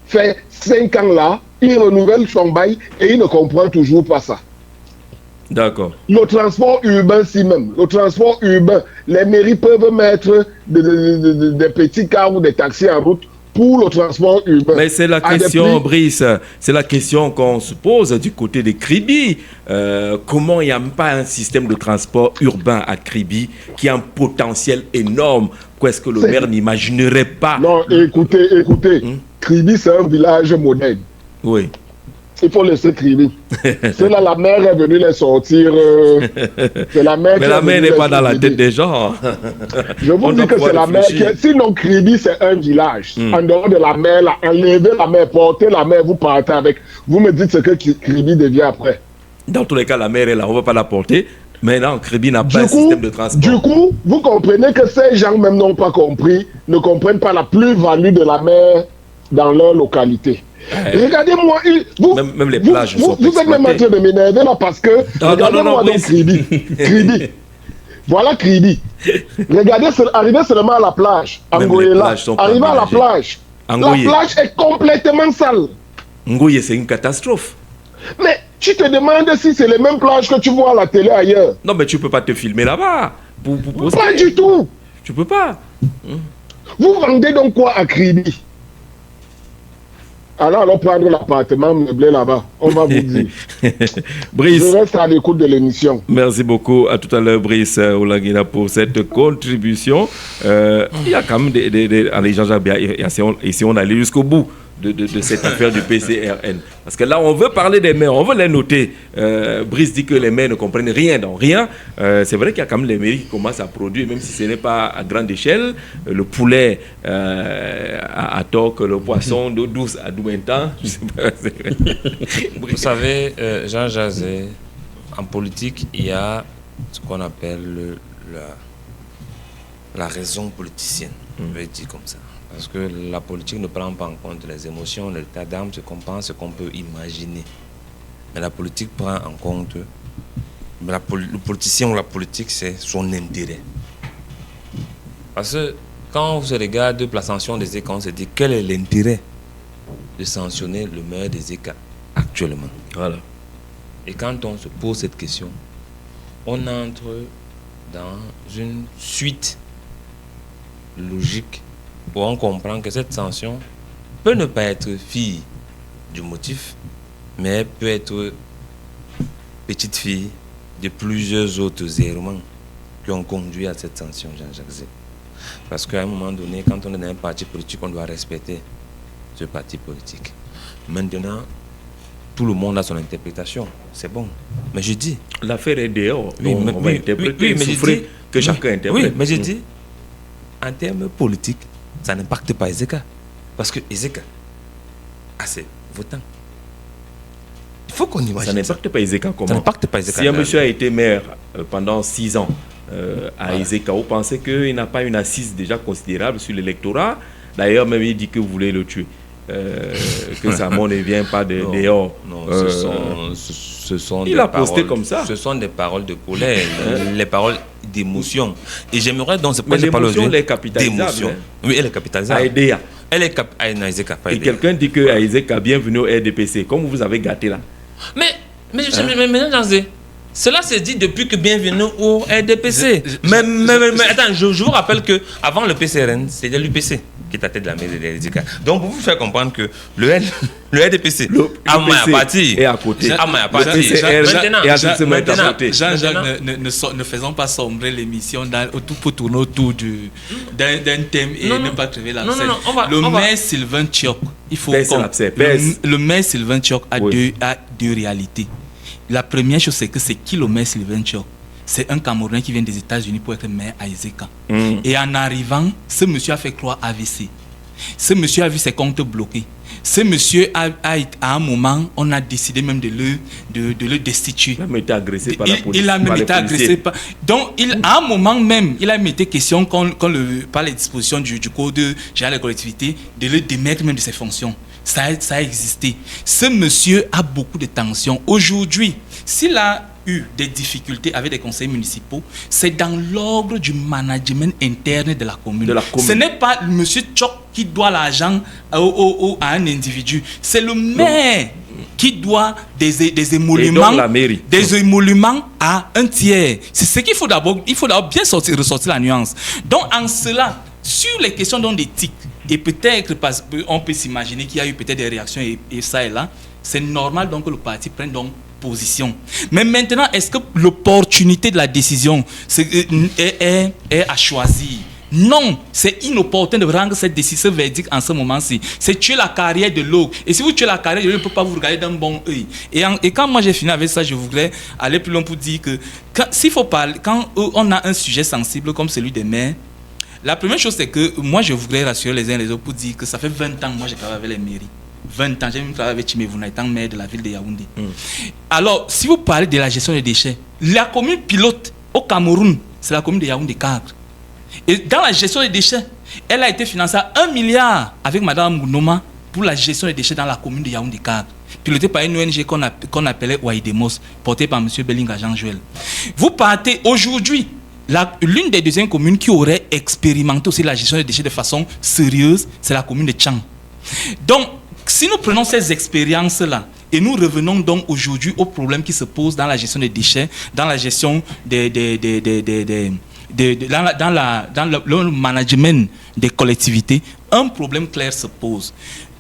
fait 5 ans là, il renouvelle son bail et il ne comprend toujours pas ça. D'accord. Le transport urbain, si même. Le transport urbain. Les mairies peuvent mettre des petits cars ou des taxis en route pour le transport urbain. Mais c'est la question, Brice, c'est la question qu'on se pose du côté de Kribi. Comment il n'y a pas un système de transport urbain à Kribi qui a un potentiel énorme? Pourquoi est-ce que le maire n'imaginerait pas? Non, écoutez. Kribi, c'est un village moderne. Oui. Il faut laisser Kribi. C'est là la mer est venue les sortir. C'est la mer. Mais la mer n'est pas dans la tête des gens. Je vous dis que c'est la mer. Sinon, Kribi, c'est un village. En dehors de la mer, là, enlevez la mer, portez la mer, vous partez avec. Vous me dites ce que Kribi devient après. Dans tous les cas, la mer est là, on ne va pas la porter. Mais non, Kribi n'a pas un système de transport. Du coup, vous comprenez que ces gens même n'ont pas compris, ne comprennent pas la plus-value de la mer dans leur localité. Regardez-moi, même les plages sont vous êtes même en train de m'énerver là parce que regardez-moi donc Kribi. Voilà Kribi. Regardez, arrivez seulement à la plage. Angoyela. Arrivez à la plage. La plage est complètement sale. Ngoye, c'est une catastrophe. Mais tu te demandes si c'est les mêmes plages que tu vois à la télé ailleurs. Non, mais tu peux pas te filmer là-bas. Pas du tout. Tu peux pas. Vous vendez donc quoi à Kribi? Alors prendre l'appartement meublé là-bas. On va vous dire. Brice. Je reste à l'écoute de l'émission. Merci beaucoup. À tout à l'heure, Brice Oulangina, pour cette contribution. Il y a quand même allez, Jean-Jacques Bia, ici on allait jusqu'au bout de cette affaire du PCRN. Parce que là, on veut parler des maires, on veut les noter. Brice dit que les maires ne comprennent rien dans rien. C'est vrai qu'il y a quand même les mairies qui commencent à produire, même si ce n'est pas à grande échelle. Le poulet à Toc, le poisson d'eau douce à Doumentan. Vous savez, Jean Jazé, en politique, il y a ce qu'on appelle la raison politicienne. Je vais dire comme ça. Parce que la politique ne prend pas en compte les émotions, l'état d'âme, ce qu'on pense, ce qu'on peut imaginer. Mais la politique prend en compte, le politicien ou la politique, c'est son intérêt. Parce que quand on se regarde la sanction des ECA, on se dit quel est l'intérêt de sanctionner le maire des ECA actuellement. Voilà. Et quand on se pose cette question, on entre dans une suite logique où on comprend que cette sanction peut ne pas être fille du motif, mais peut être petite fille de plusieurs autres errements qui ont conduit à cette sanction, Jean-Jacques Zé. Parce qu'à un moment donné, quand on est dans un parti politique, on doit respecter ce parti politique. Maintenant, tout le monde a son interprétation, c'est bon. Mais je dis... L'affaire est dehors, on va interpréter, souffrir que chacun interprète. Oui, mais je dis, en termes politiques, ça n'impacte pas Ezeka. Parce que Ezeka a ses votants. Il faut qu'on imagine. Ça n'impacte pas Ezeka comment? Ça n'impacte pas Ezeka. Si un monsieur a été maire pendant 6 ans à Ezeka, vous pensez qu'il n'a pas une assise déjà considérable sur l'électorat? D'ailleurs, même il dit que vous voulez le tuer. Que sa mort ne vient pas de dehors. Non, ce sont il des a posté paroles, comme ça. Ce sont des paroles de colère, les paroles d'émotion. Et j'aimerais donc, c'est pourquoi mais j'ai parlé l'émotion, elle est capitalisable. Oui, elle est capitalisable. À EDEA. Elle est Et quelqu'un dit que Aizeka, bienvenue au RDPC. Comme vous avez gâté là. Mais cela s'est dit depuis que bienvenue au RDPC. Mais attends, je vous rappelle que avant le PCRN, c'était l'UPC qui est à tête de la mairie des Ezeka. Donc, pour vous faire comprendre que le RDPC, à partir et à côté. Jean-Jacques, ne faisons pas sombrer l'émission pour tourner autour d'un thème et ne pas crever la scène. Le maire Sylvain Tchok, il faut le maire Sylvain Tchok a deux réalités. La première chose, c'est que c'est qui le maire Sylvain Tchok? C'est un Camerounais qui vient des États-Unis pour être maire à Ezeka. Et en arrivant, ce monsieur a fait croire AVC. Ce monsieur a vu ses comptes bloqués. Ce monsieur à un moment, on a décidé même de le destituer. Il a été agressé par la police. Il a même été agressé par... Donc, à un moment même, il a mis des questions par les dispositions du Code général des collectivités, de le démettre même de ses fonctions. Ça a existé. Ce monsieur a beaucoup de tensions. Aujourd'hui, s'il a eu des difficultés avec des conseils municipaux, c'est dans l'ordre du management interne de la commune. Ce n'est pas monsieur Tchok qui doit l'argent à un individu. C'est le maire qui doit des émoluments, des émoluments à un tiers. C'est ce qu'il faut d'abord, bien ressortir la nuance. Donc en cela, sur les questions d'éthique, et peut-être on peut s'imaginer qu'il y a eu peut-être des réactions et ça et là, c'est normal donc que le parti prenne donc position. Mais maintenant, est-ce que l'opportunité de la décision est à choisir? Non, c'est inopportun de rendre cette décision verdict en ce moment-ci. C'est tuer la carrière de l'autre. Et si vous tuez la carrière de l'autre, ne peut pas vous regarder d'un bon œil. Et quand moi j'ai fini avec ça, je voudrais aller plus loin pour dire que s'il faut parler, quand on a un sujet sensible comme celui des maires, la première chose c'est que moi je voudrais rassurer les uns et les autres pour dire que ça fait 20 ans que moi j'ai travaillé avec les mairies. 20 ans, j'ai même travaillé avec Timévouna étant maire de la ville de Yaoundé. Alors, si vous parlez de la gestion des déchets, la commune pilote au Cameroun, c'est la commune de Yaoundé-Cadre. Et dans la gestion des déchets, elle a été financée à 1 milliard avec Mme Mounoma pour la gestion des déchets dans la commune de Yaoundé-Cadre, pilotée par une ONG qu'on appelait Ouaïdemos, portée par M. Bellinga Jean-Joël. Vous partez aujourd'hui, l'une des deuxièmes communes qui aurait expérimenté aussi la gestion des déchets de façon sérieuse, c'est la commune de Tchang. Donc, si nous prenons ces expériences-là et nous revenons donc aujourd'hui aux problèmes qui se posent dans la gestion des déchets, dans la gestion dans le management des collectivités, un problème clair se pose.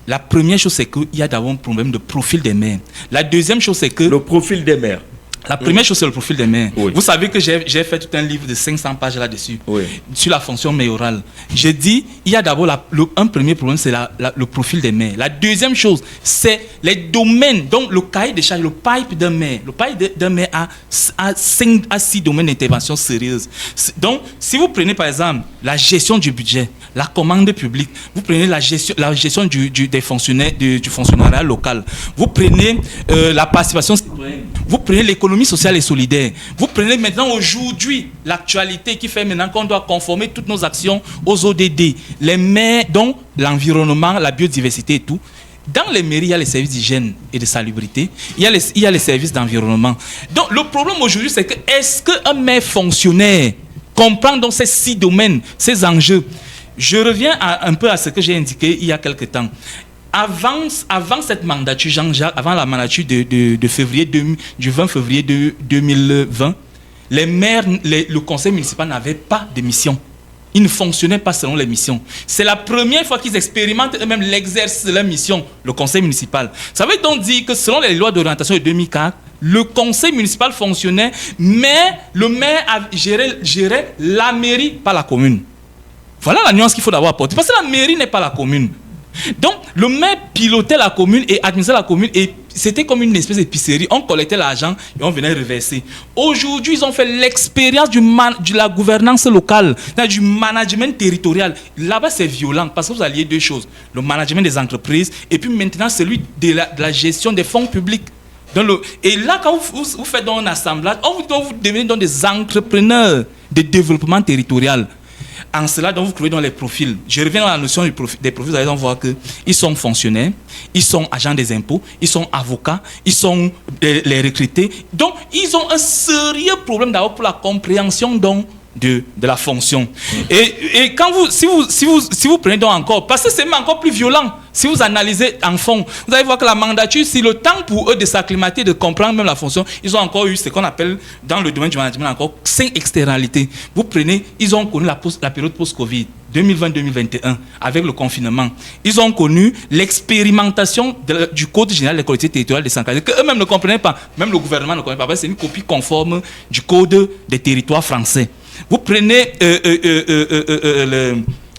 La première chose, c'est qu'il y a d'abord un problème de profil des maires. La deuxième chose, c'est que... Le profil des maires. La première chose, c'est le profil des maires. Oui. Vous savez que j'ai fait tout un livre de 500 pages là-dessus, sur la fonction mayorale. J'ai dit, il y a d'abord un premier problème, c'est le profil des maires. La deuxième chose, c'est les domaines. Donc, le cahier de charge, le pipe d'un maire. Le pipe d'un maire a 5 à 6 domaines d'intervention sérieuses. Donc, si vous prenez par exemple la gestion du budget, la commande publique, vous prenez la gestion des fonctionnaires, du fonctionnariat local, vous prenez la participation citoyenne, vous prenez l'économie sociale et solidaire, vous prenez maintenant aujourd'hui l'actualité qui fait maintenant qu'on doit conformer toutes nos actions aux ODD, les maires, donc l'environnement, la biodiversité et tout. Dans les mairies, il y a les services d'hygiène et de salubrité, il y a les services d'environnement. Donc le problème aujourd'hui, c'est que est-ce qu'un maire fonctionnaire comprend donc ces 6 domaines, ces enjeux? Je reviens un peu à ce que j'ai indiqué il y a quelque temps. Avant cette mandature, Jean-Jacques, avant la mandature de février, du 20 février 2020, les maires, le conseil municipal n'avait pas de mission. Ils ne fonctionnaient pas selon les missions. C'est la première fois qu'ils expérimentent eux-mêmes l'exercice de leur mission, le conseil municipal. Ça veut donc dire que selon les lois d'orientation de 2004, le conseil municipal fonctionnait, mais le maire gérait la mairie, pas la commune. Voilà la nuance qu'il faut d'abord apporter. Parce que la mairie n'est pas la commune. Donc, le maire pilotait la commune et administrait la commune et c'était comme une espèce d'épicerie. On collectait l'argent et on venait reverser. Aujourd'hui, ils ont fait l'expérience de la gouvernance locale, du management territorial. Là-bas, c'est violent parce que vous alliez 2 choses. Le management des entreprises et puis maintenant celui de la gestion des fonds publics. Et là, quand vous faites donc un assemblage, vous devenez donc des entrepreneurs de développement territorial. En cela, donc, vous trouvez dans les profils. Je reviens à la notion des profils. Vous allez donc voir qu'ils sont fonctionnaires, ils sont agents des impôts, ils sont avocats, ils sont les recrutés. Donc, ils ont un sérieux problème d'abord pour la compréhension donc, de la fonction. Et quand si vous prenez donc encore, parce que c'est même encore plus violent, si vous analysez en fond, vous allez voir que la mandature, si le temps pour eux de s'acclimater, de comprendre même la fonction, ils ont encore eu ce qu'on appelle dans le domaine du management encore 5 externalités. Vous prenez, ils ont connu la période post-Covid, 2020-2021, avec le confinement. Ils ont connu l'expérimentation du Code général des collectivités territoriales décentralisées, qu'eux-mêmes ne comprenaient pas, même le gouvernement ne comprenait pas, parce que c'est une copie conforme du Code des territoires français. Vous prenez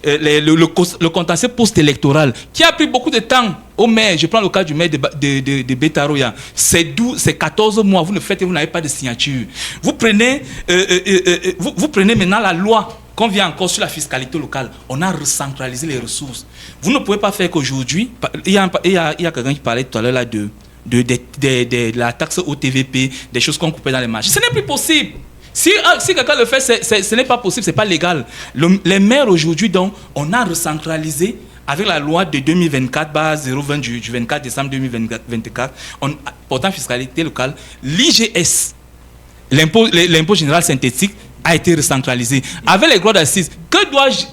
le contentieux post-électoral qui a pris beaucoup de temps au maire. Je prends le cas du maire de Betaroya. C'est 14 mois, vous n'avez pas de signature. Vous prenez maintenant la loi qu'on vient encore sur la fiscalité locale. On a recentralisé les ressources. Vous ne pouvez pas faire qu'aujourd'hui, il y a quelqu'un qui parlait tout à l'heure là de la taxe au TVP, des choses qu'on coupait dans les marchés. Ce n'est plus possible. Si quelqu'un le fait, ce n'est pas possible, ce n'est pas légal. Les maires aujourd'hui, donc, on a recentralisé avec la loi de 2024-020 du 24 décembre 2024, portant fiscalité locale, l'IGS, l'impôt général synthétique, a été recentralisé. Avec les droits d'assises,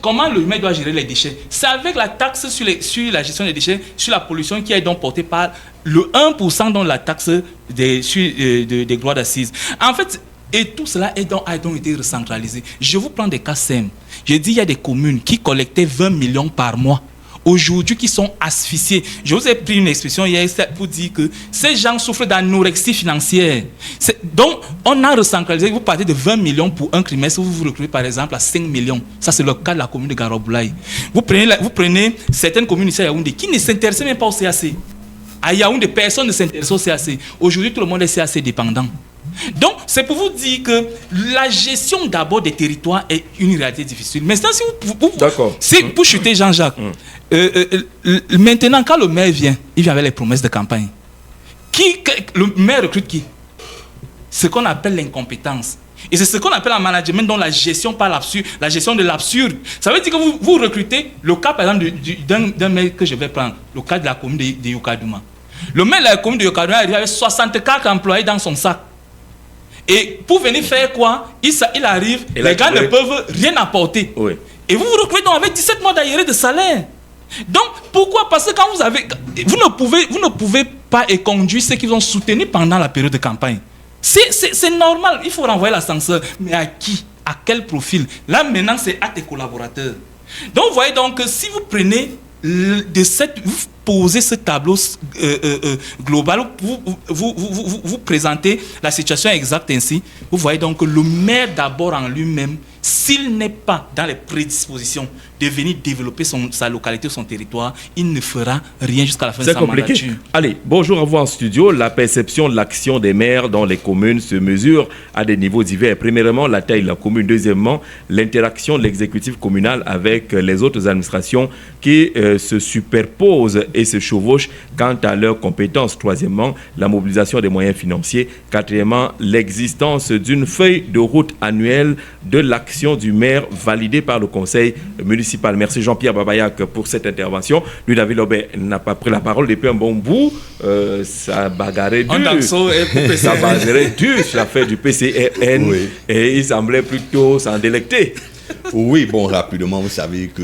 comment le maire doit gérer les déchets? C'est avec la taxe sur la gestion des déchets, sur la pollution qui est donc portée par le 1% dans la taxe des droits d'assises. En fait, et tout cela a donc été recentralisé. Je vous prends des cas simples. Je dis, il y a des communes qui collectaient 20 millions par mois. Aujourd'hui, qui sont asphyxiés. Je vous ai pris une expression hier pour dire que ces gens souffrent d'anorexie financière. Donc, on a recentralisé. Vous partez de 20 millions pour un trimestre, vous recrutez par exemple à 5 millions. Ça, c'est le cas de la commune de Garoboulaye. Vous prenez certaines communes ici à Yaoundé qui ne s'intéressaient même pas au CAC. À Yaoundé, personne ne s'intéresse au CAC. Aujourd'hui, tout le monde est CAC dépendant. Donc, c'est pour vous dire que la gestion d'abord des territoires est une réalité difficile. Maintenant, si pour chuter Jean-Jacques, maintenant, quand le maire vient, il vient avec les promesses de campagne. Le maire recrute qui? Ce qu'on appelle l'incompétence. Et c'est ce qu'on appelle en management, dans la gestion par l'absurde, la gestion de l'absurde. Ça veut dire que vous recrutez le cas, par exemple, d'un maire que je vais prendre, le cas de la commune de Yokadouma. Le maire de la commune de Yokadouma arrive avec 64 employés dans son sac. Et pour venir faire quoi? Il arrive, et les gars ne peuvent rien apporter. Oui. Et vous vous recrutez donc avec 17 mois d'arriéré de salaire. Donc, pourquoi? Parce que quand vous ne pouvez pas conduire ceux qui vous ont soutenu pendant la période de campagne. C'est normal, il faut renvoyer l'ascenseur. Mais à qui? À quel profil? Là, maintenant, c'est à tes collaborateurs. Donc, vous voyez donc que si vous prenez vous posez ce tableau global, vous présentez la situation exacte ainsi, vous voyez donc que le maire d'abord en lui-même, s'il n'est pas dans les prédispositions de venir développer sa localité, son territoire, il ne fera rien jusqu'à la fin de sa mandature. Allez, bonjour à vous en studio. La perception de l'action des maires dans les communes se mesure à des niveaux divers. Premièrement, la taille de la commune. Deuxièmement, l'interaction de l'exécutif communal avec les autres administrations qui se superposent et se chevauchent quant à leurs compétences. Troisièmement, la mobilisation des moyens financiers. Quatrièmement, l'existence d'une feuille de route annuelle de l'action du maire validée par le conseil municipal. Merci Jean-Pierre Babayak pour cette intervention. Lui, David Lobé n'a pas pris la parole depuis un bon bout. Ça bagarrait dur. Ça bagarrait dur sur l'affaire du PCRN. Oui. Et il semblait plutôt s'en délecter. Oui, bon, rapidement, vous savez que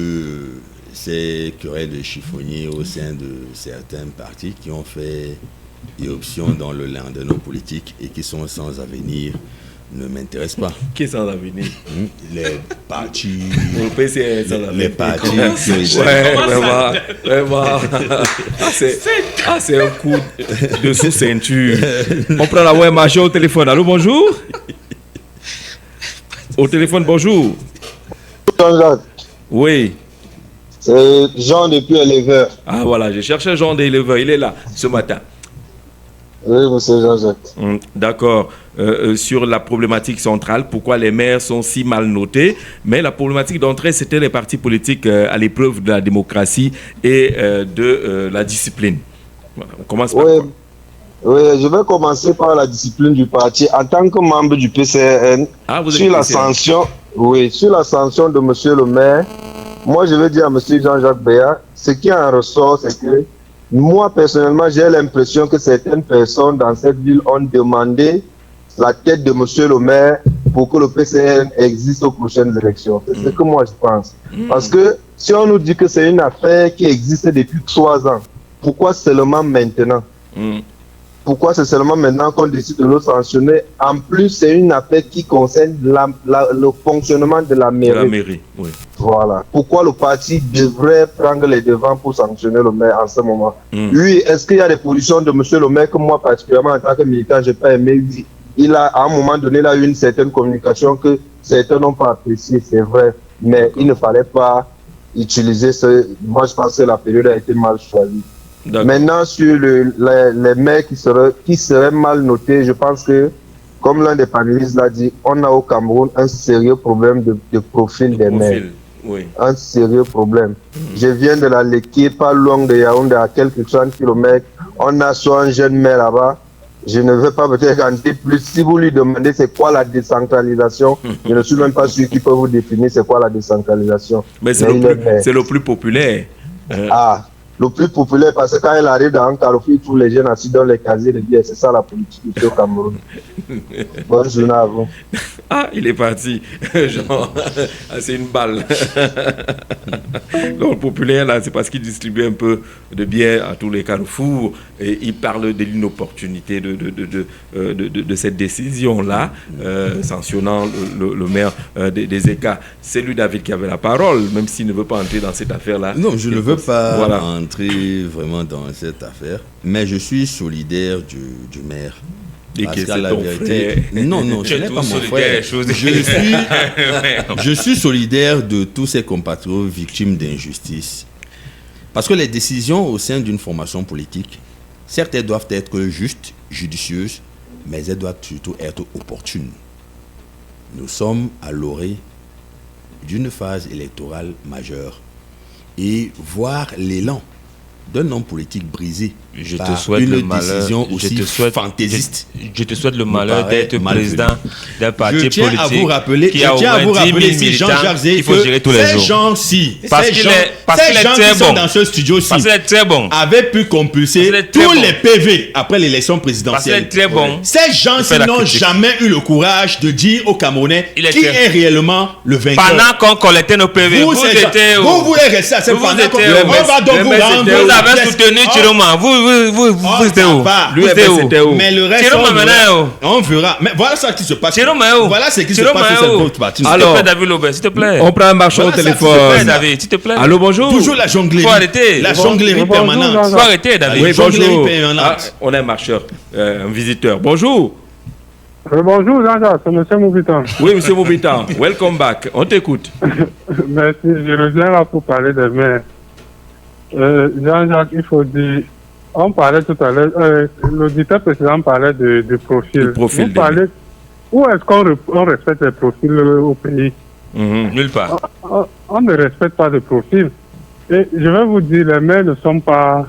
ces querelles de chiffonniers au sein de certains partis qui ont fait irruption dans le landerneau politique et qui sont sans avenir ne m'intéresse pas. Qui est sans avenir? Les partis. Le PCRN sans avenir. Les partis. Vraiment. C'est un coup de sous-ceinture. On prend la voix major au téléphone. Allô, bonjour. Au téléphone, bonjour. Jean-Jacques. Oui. C'est Jean depuis Éleveur. Ah voilà, je cherchais Jean d'Éleveur. Il est là ce matin. Oui, monsieur Jean-Jacques. D'accord. Sur la problématique centrale, pourquoi les maires sont si mal notés. Mais la problématique d'entrée, c'était les partis politiques à l'épreuve de la démocratie et de la discipline. Voilà, on commence par quoi? Oui, je vais commencer par la discipline du parti. En tant que membre du PCRN, sur la sanction de monsieur le maire, moi je veux dire à monsieur Jean-Jacques Béat, ce qui en ressort, c'est que moi personnellement, j'ai l'impression que certaines personnes dans cette ville ont demandé la tête de monsieur le maire pour que le PCRN existe aux prochaines élections. C'est ce que moi je pense. Parce que si on nous dit que c'est une affaire qui existe depuis 3 ans, pourquoi seulement maintenant? Pourquoi c'est seulement maintenant qu'on décide de le sanctionner? En plus, c'est une affaire qui concerne le fonctionnement de la mairie. La mairie, oui. Voilà. Pourquoi le parti devrait prendre les devants pour sanctionner le maire en ce moment? Oui, est-ce qu'il y a des positions de monsieur le maire que moi, particulièrement en tant que militant, je n'ai pas aimé? Oui. Il a, à un moment donné, il a eu une certaine communication que certains n'ont pas appréciée, c'est vrai. Mais il ne fallait pas utiliser ce... Moi, je pense que la période a été mal choisie. Maintenant, sur les maires qui seraient mal notés, je pense que, comme l'un des panélistes l'a dit, on a au Cameroun un sérieux problème de profil des maires. Oui. Un sérieux problème. Je viens de la Léquier, pas loin de Yaoundé, à quelques centaines de kilomètres. On a soit un jeune maire là-bas. Je ne veux pas peut-être en dire plus. Si vous lui demandez c'est quoi la décentralisation, je ne suis même pas sûr qu'il peut vous définir c'est quoi la décentralisation. Mais c'est le plus populaire. le plus populaire, parce que quand il arrive dans un carrefour, tous les jeunes assis dans les casiers de bière. C'est ça la politique ici au Cameroun. Bonne journée à vous. Ah, il est parti. Genre, c'est une balle. Donc, le populaire, là, c'est parce qu'il distribue un peu de bière à tous les carrefours. Et il parle de l'inopportunité de cette décision-là, sanctionnant le maire des ECA. C'est lui, David, qui avait la parole, même s'il ne veut pas entrer dans cette affaire-là. Non, je ne veux pas entrer vraiment dans cette affaire, mais je suis solidaire du maire. Et parce que qu'à c'est la ton vérité, frère. non, ce n'est pas mon frère. Je suis solidaire de tous ces compatriotes victimes d'injustice. Parce que les décisions au sein d'une formation politique, certes, elles doivent être justes, judicieuses, mais elles doivent surtout être opportunes. Nous sommes à l'orée d'une phase électorale majeure et voir l'élan d'un homme politique brisé Je par te souhaite une le malheur. décision aussi fantaisiste. Je te souhaite le malheur d'être président d'un parti Je tiens à vous rappeler, qui a au moins 10 000 militants qu'il faut gérer tous les ces jours. gens-ci, Parce ces qu'il gens, est- parce ces qu'il est gens très qui sont bon. dans ce studio-ci Parce qu'il est très bon. avaient pu compulser Parce qu'il est très tous bon. les PV après l'élection Parce qu'il présidentielle. est très bon. Ces gens Il fait la n'ont critique. jamais eu le courage de dire aux Camerounais Il est qui très- est réellement le vainqueur. Pendant qu'on collectait nos PV, vous ces gens- étiez où? vous voulez rester à ce Vous pendant qu'on étiez où? on va donc vous rendre Vous la avez pièce. soutenu Oh, Chiroma. Vous étiez où? Lui, C'était où? mais le reste, Chiroma on maintenant est où? on verra. Mais voilà ce qui se passe. Chiroma est où? Voilà ce qui se Chiroma passe est sur cette où? autre partie. S'il te Alors, plaît, David Lobé, s'il te plaît. On prend un marchand Voilà, au ça, S'il te plaît, téléphone. David, s'il te plaît. Allô, bonjour. Toujours la jonglerie. Faut arrêter. La jonglerie permanente. Faut arrêter, David. Oui, jonglerie bonjour. permanente. Ah, on a un marcheur, un visiteur. Bonjour. Bonjour Jean-Jacques, c'est M. Moubitan. Oui, monsieur Moubitan. Welcome back. On t'écoute. Merci, je reviens là pour parler des maires. Jean-Jacques, il faut dire, on parlait tout à l'heure, l'auditeur précédent parlait du profil. Le profil Vous des parlez, où est-ce qu'on respecte les profils au pays? Nulle part. On ne respecte pas de profil. Et je vais vous dire, les maires ne sont pas,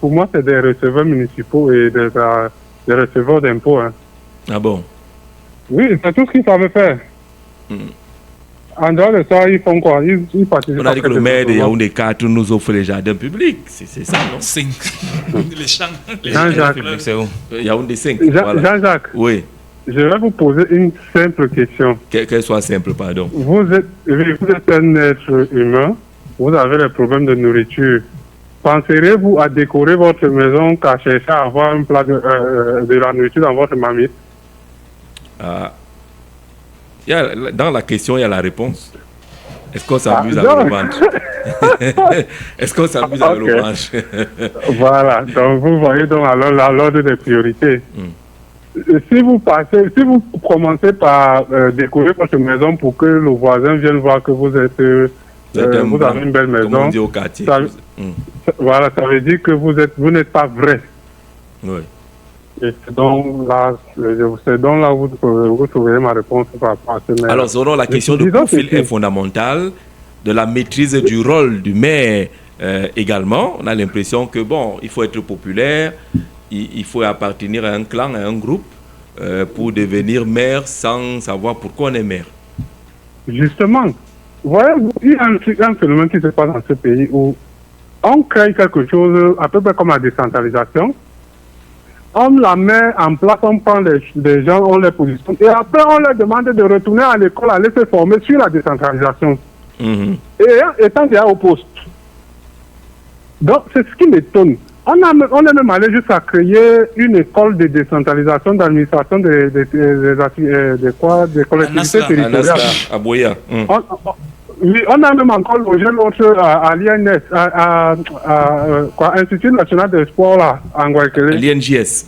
pour moi, c'est des receveurs municipaux et des receveurs d'impôts. Hein. Ah bon? Oui, c'est tout ce qu'ils savaient faire. En dehors de ça, ils font quoi? Ils participent. On a dit que le maire de à Yaoundé 4 nous offre les jardins publics. C'est ça, non? 5. Les champs. Les Jean-Jacques. Public, c'est où? Yaoundé 5. Jean-Jacques, Voilà. Oui. je vais vous poser une simple question. Qu'elle soit simple, pardon. Vous êtes un être humain, vous avez des problèmes de nourriture. Penserez-vous à décorer votre maison qu'à chercher à avoir un plat de la nourriture dans votre mamie? Ah. Dans la question, il y a la réponse. Est-ce qu'on s'amuse Ah, avec non. le ventre? Est-ce qu'on s'amuse avec le Ok. ventre? Voilà, donc vous voyez donc alors l'ordre des priorités. Si vous commencez par décorer votre maison pour que le voisin vienne voir que vous êtes vous avez une belle Comme on maison, dit au quartier. ça, voilà, ça veut dire que vous n'êtes pas vrai. Oui. Et c'est donc là où vous trouverez ma réponse par rapport à ce maire. Alors, selon la question de Disons profil que- est fondamentale, de la maîtrise du rôle du maire également, on a l'impression que, bon, il faut être populaire, il faut appartenir à un clan, à un groupe, pour devenir maire sans savoir pourquoi on est maire. Justement, voyez-vous, il y a un phénomène qui se passe dans ce pays où on crée quelque chose à peu près comme la décentralisation. On la met en place, on prend les gens, on les positionne et après on leur demande de retourner à l'école, aller se former sur la décentralisation. Et étant déjà au poste. Donc c'est ce qui m'étonne. On est même allé jusqu'à créer une école de décentralisation d'administration des collectivités territoriales. Anasla, à Boya. Oui, on a même encore logé l'autre à l'INS, Institut National des Sports là, en Guayaquil. L'INJS.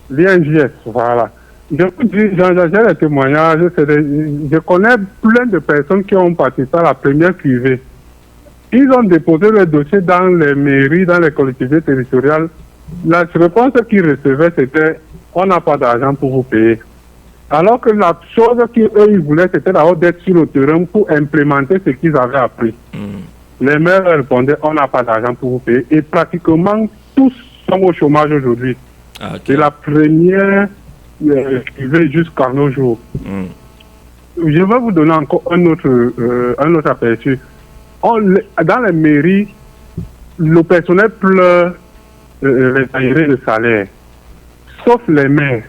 L'INJS, voilà. Je vous dis, j'ai les témoignages, je connais plein de personnes qui ont participé à la première cuvée. Ils ont déposé le dossier dans les mairies, dans les collectivités territoriales. La réponse qu'ils recevaient, c'était « on n'a pas d'argent pour vous payer ». Alors que la chose qu'eux, ils voulaient, c'était d'abord d'être sur le terrain pour implémenter ce qu'ils avaient appris. Les maires répondaient « on n'a pas d'argent pour vous payer ». Et pratiquement tous sont au chômage aujourd'hui. C'est la première cuvée jusqu'à nos jours. Je vais vous donner encore un autre aperçu. Dans les mairies, le personnel pleure les arriérés de salaire, sauf les maires.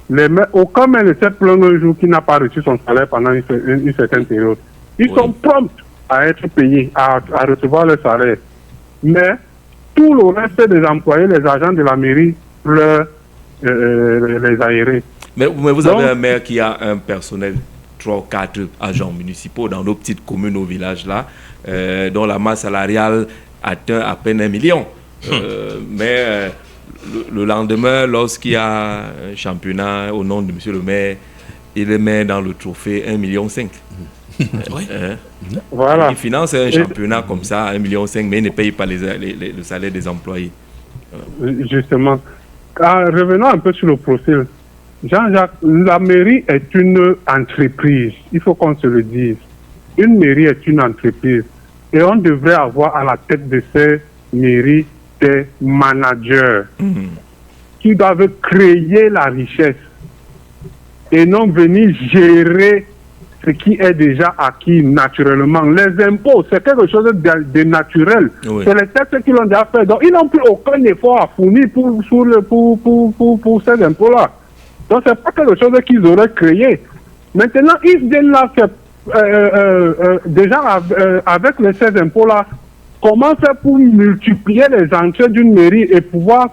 Les maires, aucun maire ne s'est plaint un jour qu'il n'a pas reçu son salaire pendant une certaine période. Ils sont prompts à être payés, à recevoir le salaire. Mais tout le reste des employés, les agents de la mairie, pleurent les arriérés. Mais vous avez un maire qui a un personnel, 3 ou 4 agents municipaux dans nos petites communes, nos villages là, dont la masse salariale atteint à peine 1 million. Mais le lendemain, lorsqu'il y a un championnat au nom de M. le maire, il le met dans le trophée 1,5 million. Voilà. Il finance un championnat comme ça, 1,5 million, mais il ne paye pas le salaire des employés. Justement. Revenons un peu sur le profil. Jean-Jacques, la mairie est une entreprise. Il faut qu'on se le dise. Une mairie est une entreprise. Et on devrait avoir à la tête de ces mairies des managers qui doivent créer la richesse et non venir gérer ce qui est déjà acquis naturellement. Les impôts, c'est quelque chose de naturel. Oui. C'est les taxes qu'ils ont déjà fait. Donc, ils n'ont plus aucun effort à fournir pour ces impôts-là. Donc, ce n'est pas quelque chose qu'ils auraient créé. Maintenant, ils viennent là, déjà avec ces impôts-là, comment faire pour multiplier les entrées d'une mairie et pouvoir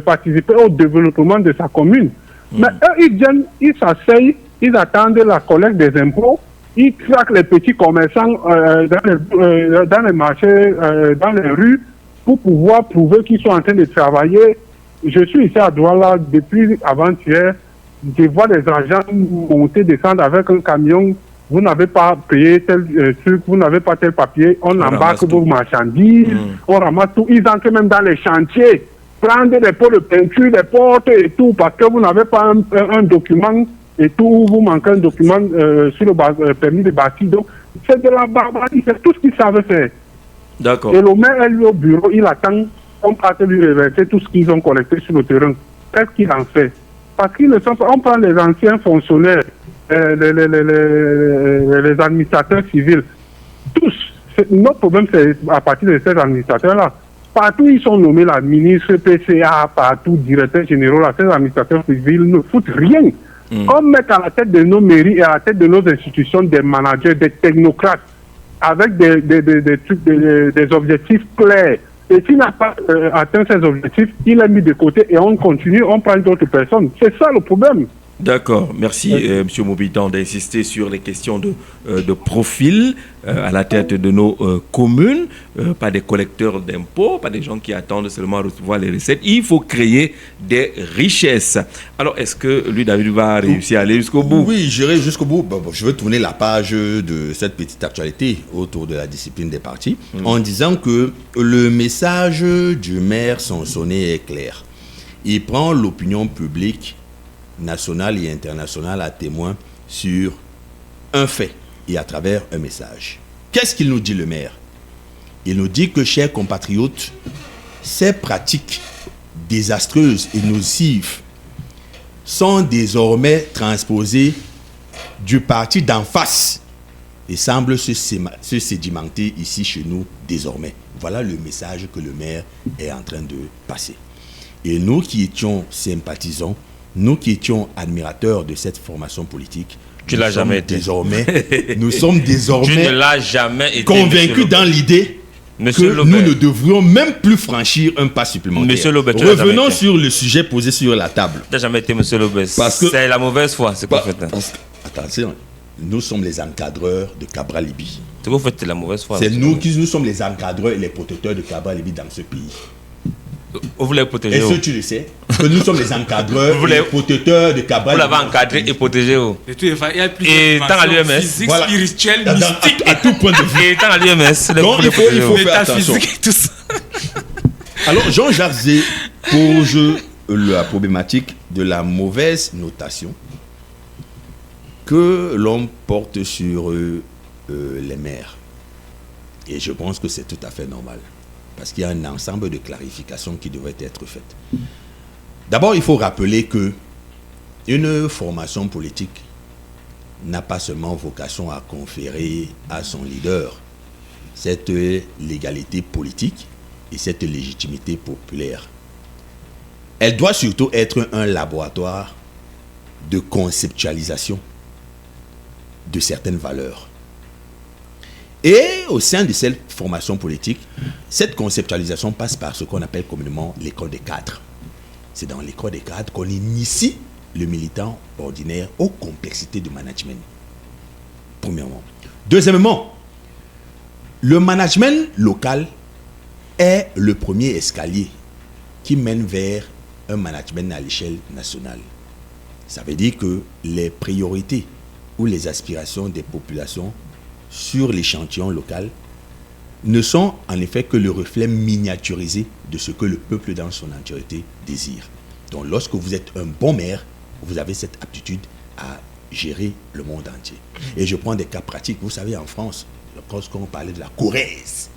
participer au développement de sa commune. Mais eux, ils viennent, ils s'asseyent, ils attendent la collecte des impôts, ils traquent les petits commerçants dans les marchés, dans les rues, pour pouvoir prouver qu'ils sont en train de travailler. Je suis ici à Douala depuis avant-hier, je vois les agents monter, descendre avec un camion. Vous n'avez pas payé tel truc, vous n'avez pas tel papier, on embarque vos marchandises, on ramasse tout. Ils entrent même dans les chantiers, prendre des pots de peinture, des portes et tout, parce que vous n'avez pas un document et tout, vous manquez un document sur le permis de bâtir. Donc, c'est de la barbarie, c'est tout ce qu'ils savent faire. D'accord. Et le maire est lui au bureau, il attend qu'on parte lui reverser tout ce qu'ils ont collecté sur le terrain. Qu'est-ce qu'il en fait? Parce qu'ils ne sont pas, on prend les anciens fonctionnaires, les administrateurs civils, tous. Notre problème, c'est à partir de ces administrateurs-là. Partout, ils sont nommés, la ministre, PCA, partout, directeur général, ces administrateurs civils ne foutent rien. On met à la tête de nos mairies et à la tête de nos institutions des managers, des technocrates, avec des objectifs clairs. Et s'il n'a pas atteint ces objectifs, il est mis de côté et on continue, on prend d'autres personnes. C'est ça le problème. D'accord, merci M. Mobidan d'insister sur les questions de profil à la tête de nos communes, pas des collecteurs d'impôts, pas des gens qui attendent seulement à recevoir les recettes. Il faut créer des richesses. Alors, est-ce que lui, David, va réussir à aller jusqu'au bout? Oui, j'irai jusqu'au bout. Bon, je veux tourner la page de cette petite actualité autour de la discipline des partis en disant que le message du maire Sonsonné est clair. Il prend l'opinion publique national et international à témoin sur un fait et à travers un message. Qu'est-ce qu'il nous dit, le maire? Il nous dit que, chers compatriotes, ces pratiques désastreuses et nocives sont désormais transposées du parti d'en face et semblent se sédimenter ici chez nous désormais. Voilà le message que le maire est en train de passer. Et nous qui étions sympathisants, nous qui étions admirateurs de cette formation politique, tu l'as jamais été. Nous sommes désormais tu ne l'as jamais été, convaincus dans l'idée que nous ne devrions même plus franchir un pas supplémentaire. Monsieur Lobet, revenons sur le sujet posé sur la table. Tu n'as jamais été, Monsieur Lobet. C'est la mauvaise foi, c'est quoi fait. Attention, nous sommes les encadreurs de Cabral Libi. C'est quoi fait la mauvaise foi? C'est nous qui sommes les encadreurs et les protecteurs de Cabral Libi dans ce pays. Vous l'avez protégé. Est-ce que tu le sais? Que nous sommes les encadreurs et les protecteurs de Cabral. Vous l'avez encadré et protégé. Et tant à l'UMS. Physique, voilà. Spirituelle, mystique. À tout point de vue. Et tant à l'UMS. Donc il faut faire attention. Alors Jean-Jacques Zé pose la problématique de la mauvaise notation que l'on porte sur les maires. Et je pense que c'est tout à fait normal. Parce qu'il y a un ensemble de clarifications qui devraient être faites. D'abord, il faut rappeler que une formation politique n'a pas seulement vocation à conférer à son leader cette légalité politique et cette légitimité populaire. Elle doit surtout être un laboratoire de conceptualisation de certaines valeurs. Et au sein de cette formation politique, cette conceptualisation passe par ce qu'on appelle communément l'école des cadres. C'est dans l'école des cadres qu'on initie le militant ordinaire aux complexités du management. Premièrement. Deuxièmement, le management local est le premier escalier qui mène vers un management à l'échelle nationale. Ça veut dire que les priorités ou les aspirations des populations sur l'échantillon local ne sont en effet que le reflet miniaturisé de ce que le peuple dans son entièreté désire. Donc lorsque vous êtes un bon maire, vous avez cette aptitude à gérer le monde entier. Et je prends des cas pratiques. Vous savez, en France, lorsqu'on parlait de la Corrèze,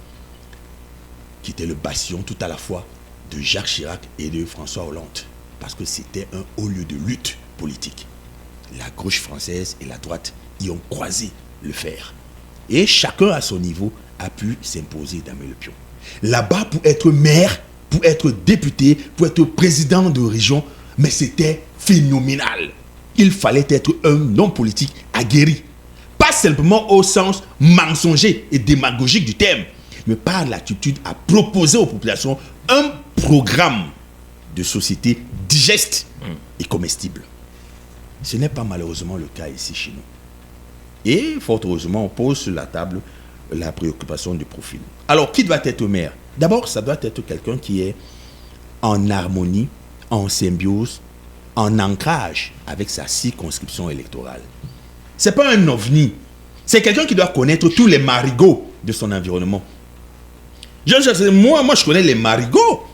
qui était le bastion tout à la fois de Jacques Chirac et de François Hollande, parce que c'était un haut lieu de lutte politique. La gauche française et la droite y ont croisé le fer. Et chacun à son niveau a pu s'imposer d'amener le pion. Là-bas, pour être maire, pour être député, pour être président de région, mais c'était phénoménal. Il fallait être un homme politique aguerri. Pas simplement au sens mensonger et démagogique du terme, mais par l'attitude à proposer aux populations un programme de société digeste et comestible. Ce n'est pas malheureusement le cas ici chez nous. Et fort heureusement, on pose sur la table la préoccupation du profil. Alors, qui doit être maire? D'abord, ça doit être quelqu'un qui est en harmonie, en symbiose, en ancrage avec sa circonscription électorale. Ce n'est pas un ovni. C'est quelqu'un qui doit connaître tous les marigots de son environnement. Moi, je connais les marigots.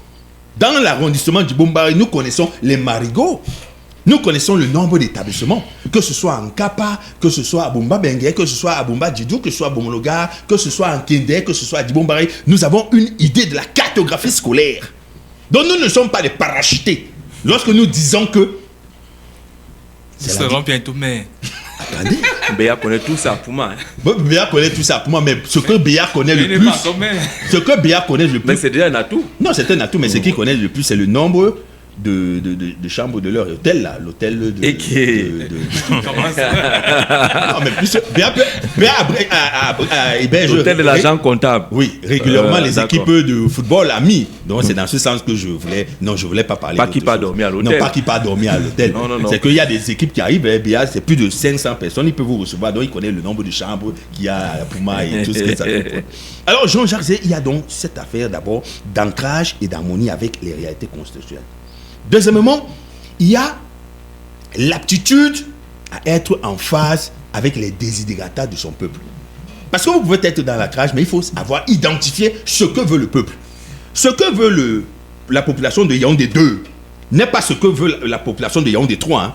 Dans l'arrondissement du Bombari, nous connaissons les marigots. Nous connaissons le nombre d'établissements, que ce soit en Kapa, que ce soit à Bomba Bengue, que ce soit à Bomba Djidou, que ce soit à Bomologa, que ce soit en Kende, que ce soit à Dibombari. Nous avons une idée de la cartographie scolaire. Donc nous ne sommes pas des parachutés. Lorsque nous disons que... Nous serons bientôt maire. Attendez. Béa connaît tout ça pour moi. Béa connaît tout ça pour moi, mais ce que Béa connaît le plus... Ce que Béa connaît le plus... Mais c'est déjà un atout. Non, c'est un atout, mais ce qu'il connaît le plus, c'est le nombre... De chambres de leur hôtel là, l'hôtel de... Et qui est... Non, mais plus... L'hôtel de l'agent comptable. Oui, régulièrement les équipes de football a mis. Donc c'est dans ce sens que je voulais... Non, je voulais pas parler... Pas qui pas dormir à l'hôtel. Non, pas qui pas dormir à l'hôtel. Non. C'est qu'il y a des équipes qui arrivent, c'est plus de 500 personnes, ils peuvent vous recevoir, donc ils connaissent le nombre de chambres qu'il y a à la Puma et tout ce que ça fait. Alors Jean-Jacques Zé, il y a donc cette affaire d'abord d'ancrage et d'harmonie avec les réalités constitutionnelles. Deuxièmement, il y a l'aptitude à être en phase avec les désidérata de son peuple. Parce que vous pouvez être dans l'ancrage, mais il faut avoir identifié ce que veut le peuple. Ce que veut la population de Yaoundé 2 n'est pas ce que veut la population de Yaoundé 3. Hein.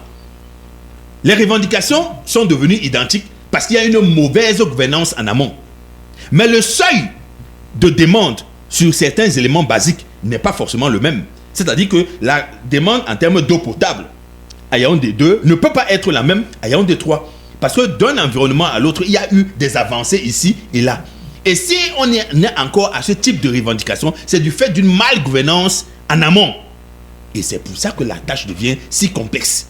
Les revendications sont devenues identiques parce qu'il y a une mauvaise gouvernance en amont. Mais le seuil de demande sur certains éléments basiques n'est pas forcément le même. C'est-à-dire que la demande en termes d'eau potable à Yaoundé 2 ne peut pas être la même à Yaoundé 3. Parce que d'un environnement à l'autre, il y a eu des avancées ici et là. Et si on est encore à ce type de revendication, c'est du fait d'une malgouvernance en amont. Et c'est pour ça que la tâche devient si complexe.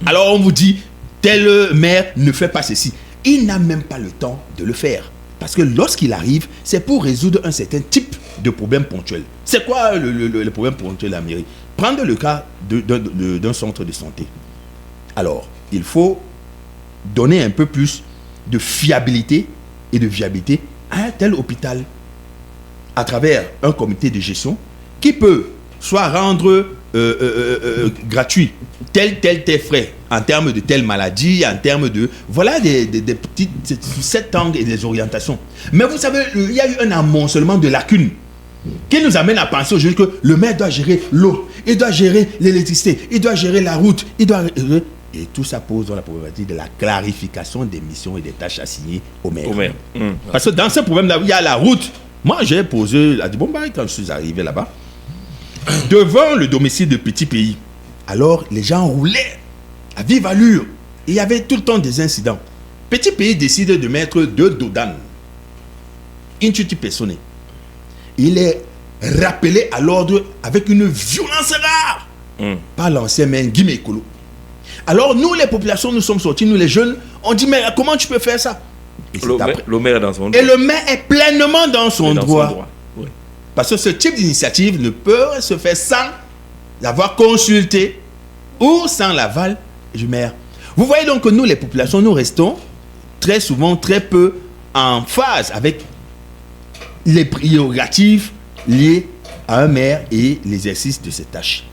Alors on vous dit, tel maire ne fait pas ceci. Il n'a même pas le temps de le faire. Parce que lorsqu'il arrive, c'est pour résoudre un certain type de problème ponctuel. C'est quoi le problème ponctuel à la mairie? Prendre le cas d'un centre de santé. Alors, il faut donner un peu plus de fiabilité et de viabilité à un tel hôpital à travers un comité de gestion qui peut soit rendre gratuit tel frais en termes de telle maladie, en termes de... Voilà des petits sept angles et des orientations. Mais vous savez, il y a eu un amoncellement de lacunes qui nous amène à penser aujourd'hui que le maire doit gérer l'eau, il doit gérer l'électricité, il doit gérer la route, il doit... Et tout ça pose dans la problématique de la clarification des missions et des tâches assignées au maire. Parce que dans ce problème-là, il y a la route. Moi, j'ai posé à Dibombari quand je suis arrivé là-bas, devant le domicile de Petit Pays. Alors, les gens roulaient à vive allure. Et il y avait tout le temps des incidents. Petit Pays décide de mettre 2 dodanes Intuiti Personne, il est rappelé à l'ordre avec une violence rare par l'ancien maire Guy Ekolo. Alors nous, les populations, nous sommes sortis, nous les jeunes, on dit mais comment tu peux faire ça? Et le maire est dans son droit. Et le maire est pleinement dans son droit. Oui. Parce que ce type d'initiative ne peut se faire sans avoir consulté ou sans l'aval du maire. Vous voyez donc que nous, les populations, nous restons très souvent très peu en phase avec les prérogatives liées à un maire et l'exercice de ses tâches.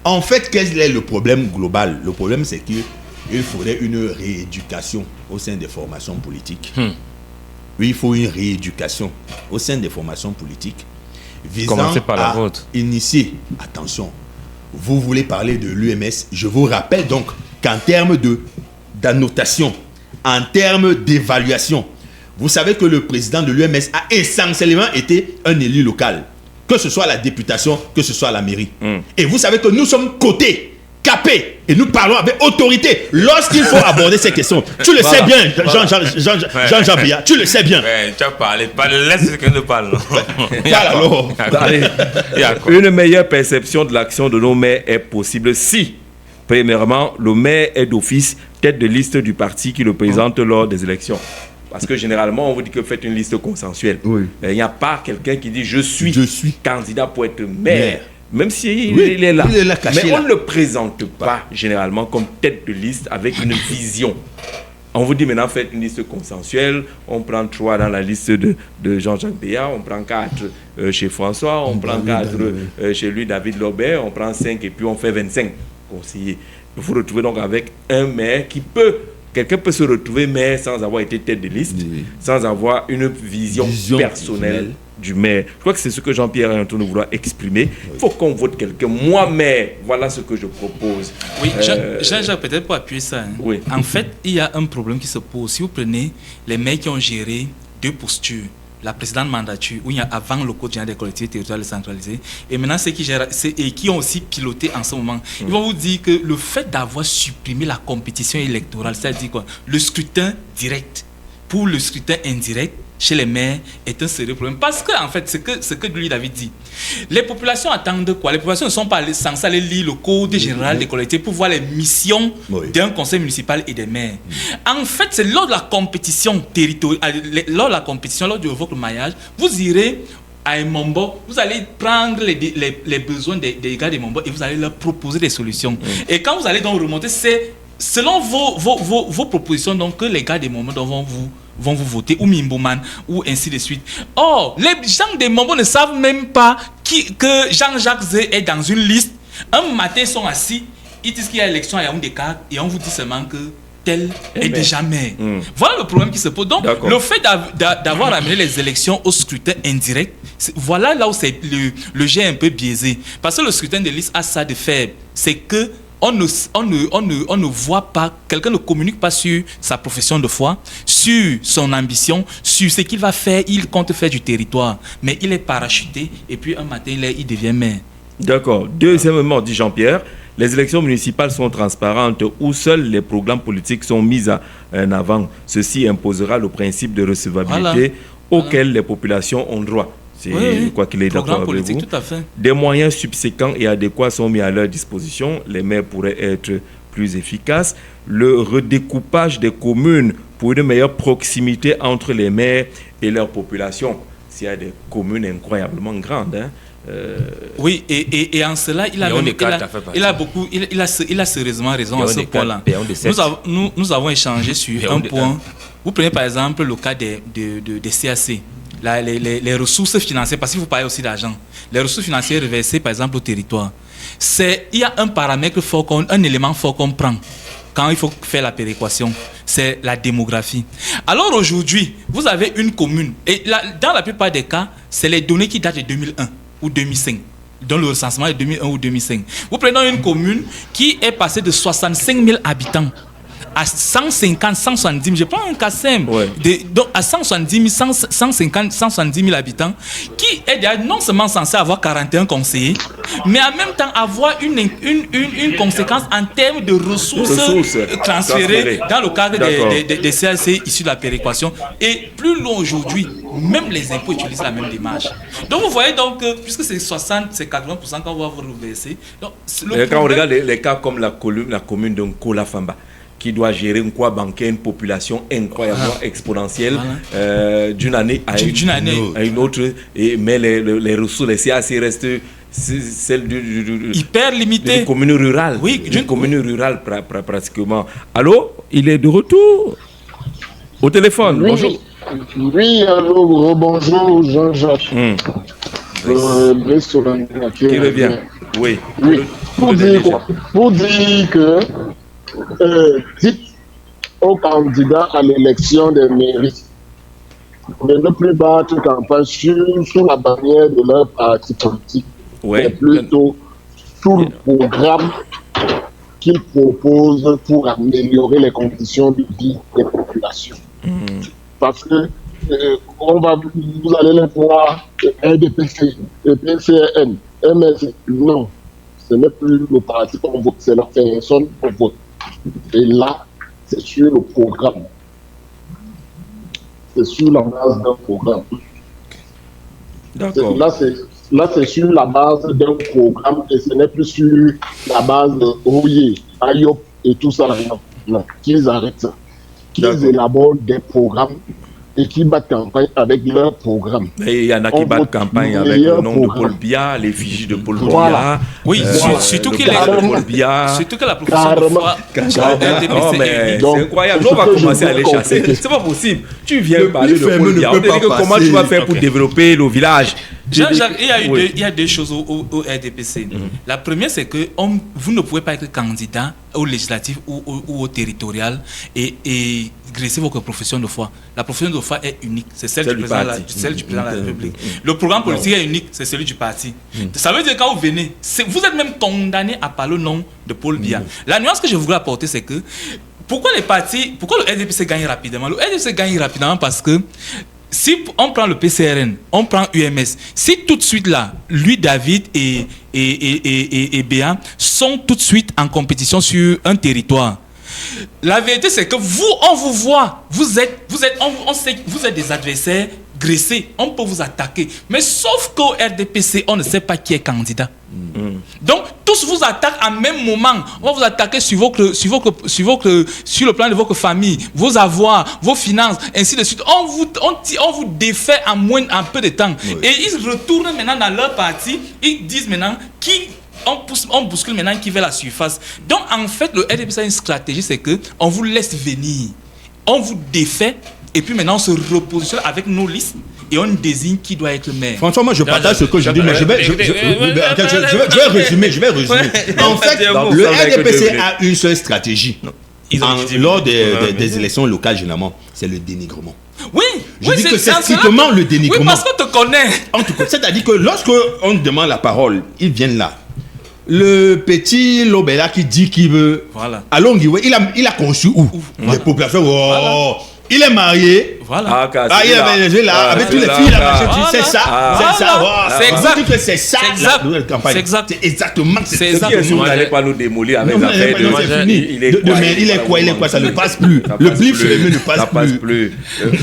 En fait, quel est le problème global? Le problème, c'est qu'il faudrait une rééducation au sein des formations politiques. Oui, il faut une rééducation au sein des formations politiques visant à initier, attention, vous voulez parler de l'UMS, je vous rappelle donc qu'en termes d'annotation, en termes d'évaluation, vous savez que le président de l'UMS a essentiellement été un élu local, que ce soit à la députation, que ce soit à la mairie. Et vous savez que nous sommes cotés, capés, et nous parlons avec autorité lorsqu'il faut aborder ces questions. Tu le sais bien, Jean-Jean Bia, tu le sais bien. Ouais, tu as parlé, laisse quelqu'un nous parle. Alors, une meilleure perception de l'action de nos maires est possible si, premièrement, le maire est d'office tête de liste du parti qui le présente lors des élections. Parce que généralement, on vous dit que faites une liste consensuelle. Il n'y a pas quelqu'un qui dit je suis candidat pour être maire. Même s'il est là. Mais on ne le présente pas généralement comme tête de liste avec une vision. On vous dit maintenant faites une liste consensuelle. On prend 3 dans la liste de Jean-Jacques Béat. On prend 4 chez François. On prend 4 chez lui, David Lobert. On prend 5 et puis on fait 25 conseillers. Il faut retrouver donc avec un maire qui peut... Quelqu'un peut se retrouver maire sans avoir été tête de liste, sans avoir une vision personnelle du maire. Je crois que c'est ce que Jean-Pierre est en train de vouloir exprimer. Il faut qu'on vote quelqu'un. Moi, maire, voilà ce que je propose. Oui, Jean-Jacques, peut-être pour appuyer ça. En fait, il y a un problème qui se pose. Si vous prenez les maires qui ont géré 2 postures, la précédente mandature, où il y a avant le code général des collectivités territoriales décentralisées, et maintenant ceux qui gèrent et qui ont aussi piloté en ce moment, ils vont vous dire que le fait d'avoir supprimé la compétition électorale, c'est-à-dire quoi, le scrutin direct pour le scrutin indirect chez les maires est un sérieux problème. Parce que, en fait, ce que lui avait dit, les populations attendent quoi? Les populations ne sont pas censées aller lire le code général des collectivités pour voir les missions d'un conseil municipal et des maires. En fait, c'est lors de la compétition territoriale, lors de votre maillage, vous irez à un Mombo, vous allez prendre les besoins des gars des Mombo et vous allez leur proposer des solutions. Et quand vous allez donc remonter, c'est selon vos propositions donc, que les gars des Mombo vont vous voter, ou Mimboman, ou ainsi de suite. Or, les gens des Mombo ne savent même pas que Jean-Jacques Zé est dans une liste. Un matin, ils sont assis, ils disent qu'il y a élection à Yaoundé et on vous dit seulement que tel est déjà maire. Voilà le problème qui se pose. Donc, le fait d'avoir amené les élections au scrutin indirect, voilà là où c'est le jet un peu biaisé. Parce que le scrutin de liste a ça de faible. C'est que on ne voit pas, quelqu'un ne communique pas sur sa profession de foi, sur son ambition, sur ce qu'il va faire, il compte faire du territoire. Mais il est parachuté et puis un matin, il devient maire. D'accord. Deuxièmement, dit Jean-Pierre, les élections municipales sont transparentes où seuls les programmes politiques sont mis en avant. Ceci imposera le principe de recevabilité auquel les populations ont droit. C'est quoi qu'il est d'accord avec vous. Tout à fait. Des moyens subséquents et adéquats sont mis à leur disposition. Les maires pourraient être plus efficaces. Le redécoupage des communes pour une meilleure proximité entre les maires et leur population. S'il y a des communes incroyablement grandes, oui, et en cela, il a sérieusement raison à ce point-là. Nous avons échangé sur un point. Vous prenez par exemple le cas des CAC. Les ressources financières, parce qu'il faut parler aussi d'argent, les ressources financières reversées par exemple au territoire, il y a un paramètre fort, un élément fort qu'on prend quand il faut faire la péréquation, c'est la démographie. Alors aujourd'hui, vous avez une commune, et dans la plupart des cas, c'est les données qui datent de 2001 ou 2005, dans le recensement de 2001 ou 2005. Vous prenez une commune qui est passée de 65 000 habitants à 150, 170 000, je prends un cas simple, donc à 170 000, 150, 170 000 habitants, qui est déjà non seulement censé avoir 41 conseillers, mais en même temps avoir une conséquence en termes de ressources transférées dans le cadre des CLC issus de la péréquation. Et plus long aujourd'hui, même les impôts utilisent la même démarche. Donc vous voyez donc, puisque c'est 60, c'est 80% qu'on va vous reverser. Donc, quand on regarde les cas comme la commune de Nkola-Famba, qui doit gérer une population incroyablement exponentielle d'une année à une autre, mais les ressources, les CAC restent celles hyper limitées. D'une commune rurale. Oui, d'une commune rurale pratiquement. Allô, il est de retour au téléphone. Oui, bonjour. Oui, allô, bonjour Jean-Jacques. Brice Qui revient. Oui. Pour dire que dites aux candidats à l'élection des mairies de ne plus battre campagne sous la bannière de leur parti politique, mais plutôt sous le programme qu'ils proposent pour améliorer les conditions de vie des populations. Parce que vous allez les voir, RDPC, PCN, MS, non, ce n'est plus le parti qu'on vote, c'est la personne qu'on vote. Et là, c'est sur le programme. C'est sur la base d'un programme. D'accord. Là, c'est sur la base d'un programme et ce n'est plus sur la base de Rouillé, Ayop et tout ça. Non, qu'ils arrêtent ça. Qu'ils élaborent des programmes et qui battent campagne avec leur programme. Mais il y en a qui battent campagne avec le nom de Paul Biya, l'effigie de Paul Biya. Oui, surtout que la profession de foi. C'est incroyable. On va commencer à les chasser. C'est pas possible. Tu viens parler de Paul Biya. On te dit que comment tu vas faire pour développer le village. Jean-Jacques, il y a deux choses au RDPC. La première, c'est que vous ne pouvez pas être candidat au législatif ou au territorial et graisser votre profession de foi. La profession de foi est unique, c'est celle du président de la République. Le programme politique est unique, c'est celui du parti. Ça veut dire que quand vous venez, vous êtes même condamné à parler au nom de Paul Biya. La nuance que je voudrais apporter, c'est que pourquoi le RDPC gagne rapidement? Le RDPC gagne rapidement parce que si on prend le PCRN, on prend UMS, si tout de suite là, lui, David et Béa sont tout de suite en compétition sur un territoire, la vérité c'est que on vous voit, vous êtes des adversaires graissés, on peut vous attaquer, mais sauf qu'au RDPC, on ne sait pas qui est candidat. Donc tous vous attaquent en même moment. On va vous attaquer sur le plan de votre famille, vos avoirs, vos finances, ainsi de suite. On vous défait en peu de temps. Et ils retournent maintenant dans leur parti. Ils disent maintenant on bouscule maintenant qui veut la surface. Donc en fait le RDPC a une stratégie, c'est que on vous laisse venir, on vous défait. Et puis maintenant, on se repositionne avec nos listes et on désigne qui doit être le maire. François, moi je partage ce que je dis, mais je vais résumer. En fait, le RDPC a une seule stratégie. Lors des élections locales, généralement, c'est le dénigrement. Oui, je dis que c'est strictement le dénigrement. Oui, parce qu'on te connaît. En tout cas, c'est-à-dire que lorsque on demande la parole, ils viennent là. Le petit Lobela qui dit qu'il veut. Voilà. À Longuiwe, il a conçu où les populations. Voilà. Il est marié. Voilà. Il est là, avec toutes les filles là. C'est ça. C'est ça. La nouvelle campagne. C'est exactement. C'est exactement. Vous n'allez pas nous démolir avec l'affaire de. Il est quoi? Ça ne passe plus. Le blif ne passe plus.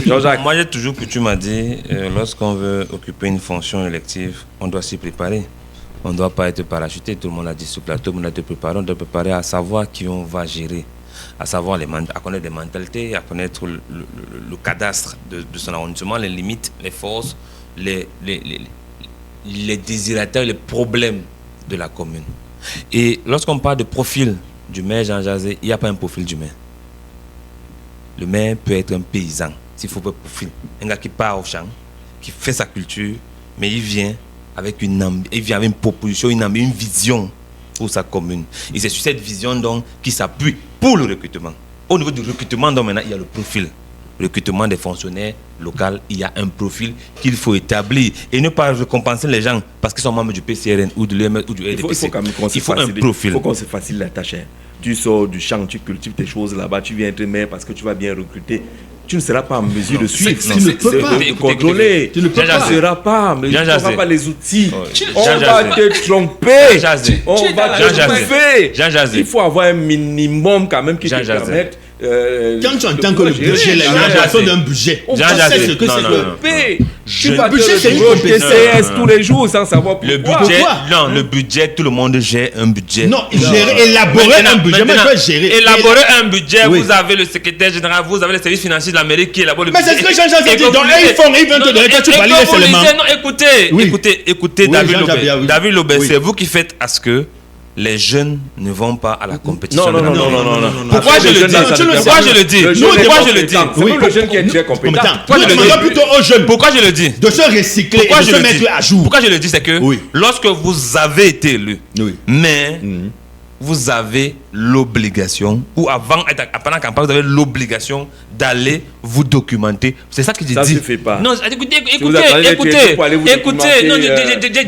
Jean-Jacques, moi j'ai toujours coutume dit, lorsqu'on veut occuper une fonction élective, on doit s'y préparer. On ne doit pas être parachuté. Tout le monde a dit sur le plateau, on doit être préparé. On doit préparer à savoir qui on va gérer. À savoir à connaître les mentalités, à connaître le cadastre de son arrondissement, les limites, les forces, les désirateurs, les problèmes de la commune. Et lorsqu'on parle de profil du maire Jean Jazé, il n'y a pas un profil du maire. Le maire peut être un paysan, s'il faut pas de profil. Un gars qui part au champ, qui fait sa culture, mais il vient avec une proposition, une vision pour sa commune. Et c'est sur cette vision donc qui s'appuie pour le recrutement. Au niveau du recrutement, donc maintenant, il y a le profil. Le recrutement des fonctionnaires locaux, il y a un profil qu'il faut établir et ne pas récompenser les gens parce qu'ils sont membres du PCRN ou de l'UMS ou du RDPC. Il faut un profil. Il faut qu'on se facilite la tâche. tu sors du champ, tu cultives tes choses là-bas, tu viens être maire parce que tu vas bien recruter. Tu ne seras pas en mesure de suivre, de contrôler. Tu ne seras pas, mais tu n'auras pas les outils. On va te tromper. On va te tromper. Il faut avoir un minimum quand même qui te permette. Quand tu entends que le budget, l'élaboration d'un budget, on sait ce que c'est le P. Tu vas te retrouver TCS tous les jours sans savoir pourquoi. Le budget, non, le budget, tout le monde gère un budget. Non, élaborer un budget. Élaborer un budget, vous avez le secrétaire général, vous avez le service financier de la mairie qui élabore le budget. Mais c'est ce que Jean-Jacques a dit. Donc, ils vont te donner quand tu valides seulement. Non, écoutez, David Lobé, c'est vous qui faites à ce que les jeunes ne vont pas à la compétition. Non. Pourquoi je le dis? C'est le jeune qui est très compétent. Pourquoi je le dis? De se recycler et de se mettre à jour. Pourquoi je le dis? C'est que lorsque vous avez été élu, mais vous avez l'obligation, ou pendant la campagne, vous avez l'obligation d'aller vous documenter. C'est ça que je dis. Ça ne se fait pas. Non, écoutez. Non,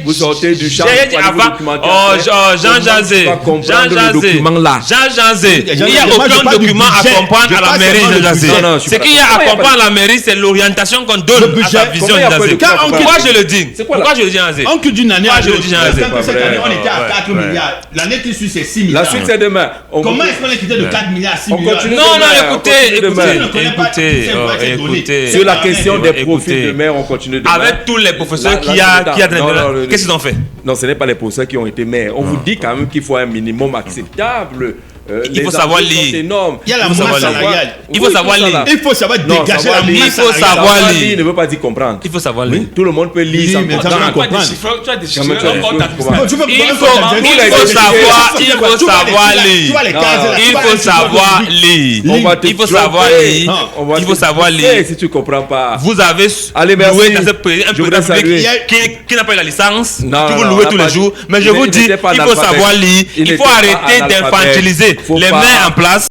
vous sortez du champ Jean Jazé. Il n'y a aucun document à comprendre à la mairie, Jean Jazé. Ce qu'il y a à comprendre à la mairie, c'est l'orientation qu'on donne à sa vision, Jean Jazé. Pourquoi je le dis? Pourquoi je le dis, Jean Jazé? En que d'une année à l'autre, cette année, on était à 4 milliards. L'année qui suit, c'est 6 milliards. La suite, c'est demain. Comment est-ce qu'on est quitté de 4 milliards à 6 milliards? Écoutez. Sur la question des profils de maire, on continue demain. Avec tous les professeurs qu'il y a qu'est-ce qu'ils ont fait? Non, ce n'est pas les professeurs qui ont été maires. On vous dit quand même qu'il faut un minimum acceptable. Il faut savoir lire. Il y a la masse salariale. Il faut savoir lire. Il faut savoir dégager la masse salariale. Il faut savoir lire. Ne veut pas dire comprendre. Il faut savoir lire. Tout le monde peut lire sans comprendre. Il faut savoir lire. Si tu comprends pas. Vous avez loué dans un président qui n'a pas eu la licence, que vous louez tous les jours. Mais je vous dis, il faut savoir lire. Il faut arrêter d'infantiliser les mains en place.